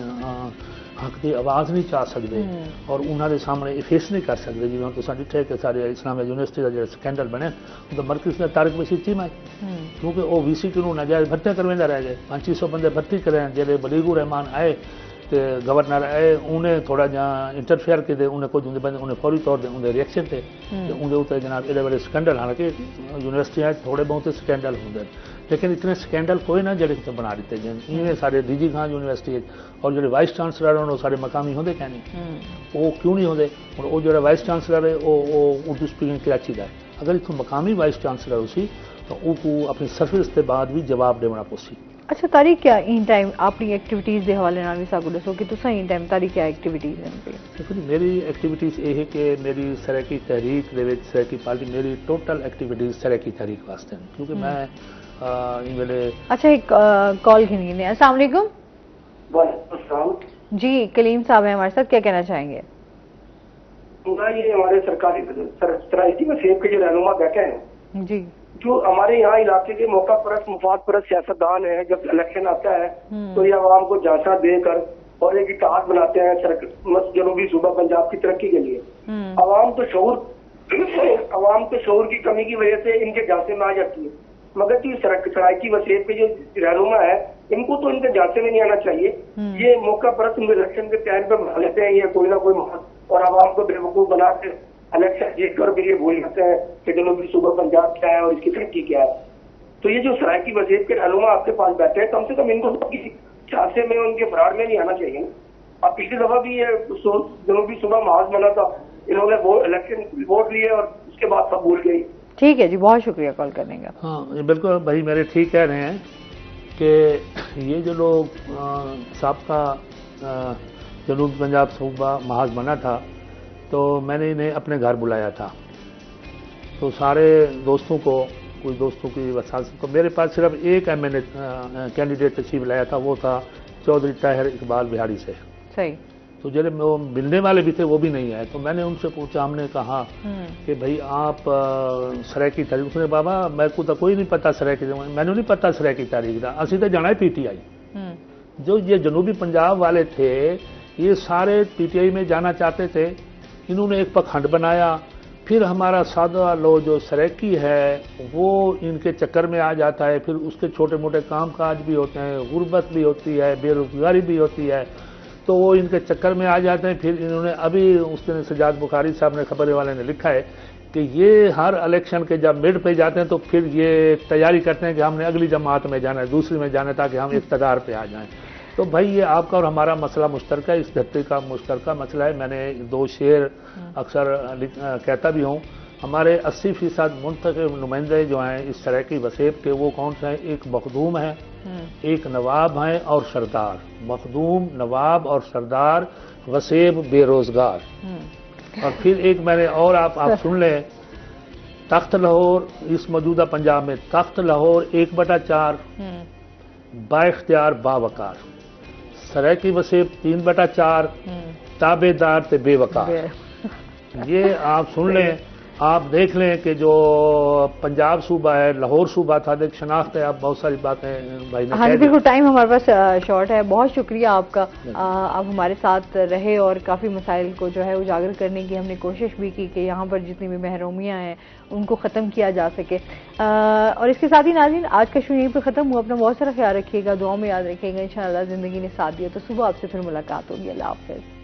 हक की आवाज़ नहीं चा सकते और उन्होंने सामने ये फेस नहीं कर सकते जिवें तुम डिठे कि सारे इस्लामिया यूनिवर्सिटी का जो स्कैंडल बने तो मरकज़ ने तारिक बशीर चीमा है क्योंकि वो VC को नाजायज़ भर्तियां करवाते रह गए 500 बंदे भर्ती करें जेडे बलीगुर रहमान आए तो गवर्नर आए उन्हें थोड़ा जहाँ इंटरफेयर किए उन्हें कुछ उन्हें फौरी तौर पर उनके रिएक्शन थे उनके उत्ते जनाब एडे बड़े स्कैंडल हालांकि यूनिवर्सिटियां थोड़े बहुत स्कैंडल होंगे लेकिन इतने स्कैंडल कोई ना जड़े बना दिते जन इवें सारे डीजी खान यूनिवर्सिटी और जो वाइस चांसलर हैं सारे मकामी होंगे क्या नहीं वो क्यों नहीं होंगे वो जो वाइस चांसलर है वो उर्दू स्पीकिंग कराची का है अगर इतों मकामी वाइस चांसलर उसी तो वो अपनी सर्विस के बाद भी जवाब देना पोसी अच्छा तारीख क्या इन टाइम अपनी एक्टिविटीज़ के हवाले नाल भी साकू दसो कि तुसा इन टाइम तारीख क्या एक्टिविटीज़ हैं देखो जी मेरी एक्टिविटीज़ ये है कि मेरी सरायकी तहरीक दे विच सरायकी पार्टी मेरी टोटल एक्टिविटीज़ सरायकी तहरीक वास्ते हैं क्योंकि मैं इन वेले अच्छा एक कॉल खिनी ने अस्सलाम वालेकुम जी कलीम साहब हैं हमारे साथ क्या कहना चाहेंगे ये हमारे सरकारी सरायकी में सेब के जो रहनुमा बैठे हैं जी जो हमारे यहाँ इलाके के मौका परस्त मुफाद परस्त सियासतदान है जब इलेक्शन आता है तो ये आवाम को झांसा देकर और एक इतिहाद बनाते हैं जनूबी सूबा पंजाब की तरक्की के लिए आवाम तो शऊर की कमी की वजह से इनके झांसे में आ जाती है मगर जो सरायकी वसीयत के जो रहनुमा है इनको तो इनके झांसे में नहीं आना चाहिए ये मौका परस्त इलेक्शन के टाइम पे बना लेते हैं ये कोई ना कोई और आवाम को बेवकूफ बना के इलेक्शन जीत कर भी ये भूल जाते हैं कि जनूबी सूबा पंजाब क्या है और इसकी तरक्की क्या है तो ये जो सरायकी वसीयत के रहनुमा आपके पास बैठे हैं कम से कम इनको तो किसी झांसे में उनके फरार में नहीं आना चाहिए अब पिछली दफा भी ये जनूबी सूबा महाज बना था इन्होंने इलेक्शन वोट लिए और उसके बाद सब भूल गई ठीक है जी बहुत शुक्रिया कॉल करने का हाँ बिल्कुल भाई मेरे ठीक कह रहे हैं कि ये जो लोग साबका जनूबी पंजाब सूबा महाज बना था तो मैंने इन्हें अपने घर बुलाया था तो सारे दोस्तों को कुछ दोस्तों की वसात तो मेरे पास सिर्फ एक MNA कैंडिडेट तशरीफ लाया था वो था चौधरी ताहिर इकबाल बिहारी से सही तो जब वो मिलने वाले भी थे वो भी नहीं आए तो मैंने उनसे पूछा हमने कहा कि भाई आप सरायकी तारीख उसने बाबा मैं को तो कोई नहीं पता सरायकी मैंने नहीं पता सरायकी तारीख का असी तो जाना है PTI जो ये जनूबी पंजाब वाले थे ये सारे PTI में जाना चाहते थे इन्होंने एक पखंड बनाया फिर हमारा सादा लो जो सरायकी है वो इनके चक्कर में आ जाता है फिर उसके छोटे मोटे काम काज भी होते हैं गुर्बत भी होती है बेरोजगारी भी होती है तो वो इनके चक्कर में आ जाते हैं फिर इन्होंने अभी उस दिन सजाद बुखारी साहब ने खबर वाले ने लिखा है कि ये हर इलेक्शन के जब मिड पे जाते हैं तो फिर ये तैयारी करते हैं कि हमने अगली जमात में जाना है दूसरी में जाना है ताकि हम इक़्तिदार पे आ जाएं तो भाई ये आपका और हमारा मसला मुश्तरका है इस धरती का मुश्तरका मसला है मैंने 2 शेर अक्सर कहता भी हूँ हमारे 80% मुंतखब नुमाइंदे जो हैं इस तरह की वसेब के वो कौन से हैं एक मखदूम है एक नवाब हैं और सरदार मखदूम नवाब और सरदार वसेब बेरोजगार और फिर एक मैंने और आप सुन लें तख्त लाहौर इस मौजूदा पंजाब में तख्त लाहौर 1/4 बाइख्तियार बावकार, सरायकी वसीयत 3/4 ताबेदार ते बेवकार। ये आप सुन लें, आप देख लें कि जो पंजाब सूबा है, लाहौर सूबा था, एक शनाख्त है। आप बहुत सारी बातें भाई ने हाँ जी, बिल्कुल टाइम हमारे पास शॉर्ट है। बहुत शुक्रिया आपका, आप हमारे साथ रहे और काफ़ी मसाइल को जो है उजागर करने की हमने कोशिश भी की कि यहाँ पर जितनी भी महरूमियाँ हैं उनको ख़त्म किया जा सके। और इसके साथ ही नाज़रीन, आज का शो यहीं पर ख़त्म हुआ। अपना बहुत सारा ख्याल रखिएगा, दुआ में याद रखिएगा। इंशाअल्लाह ज़िंदगी ने साथ दिया तो सुबह आपसे फिर मुलाकात होगी। अल्लाह हाफ़िज़।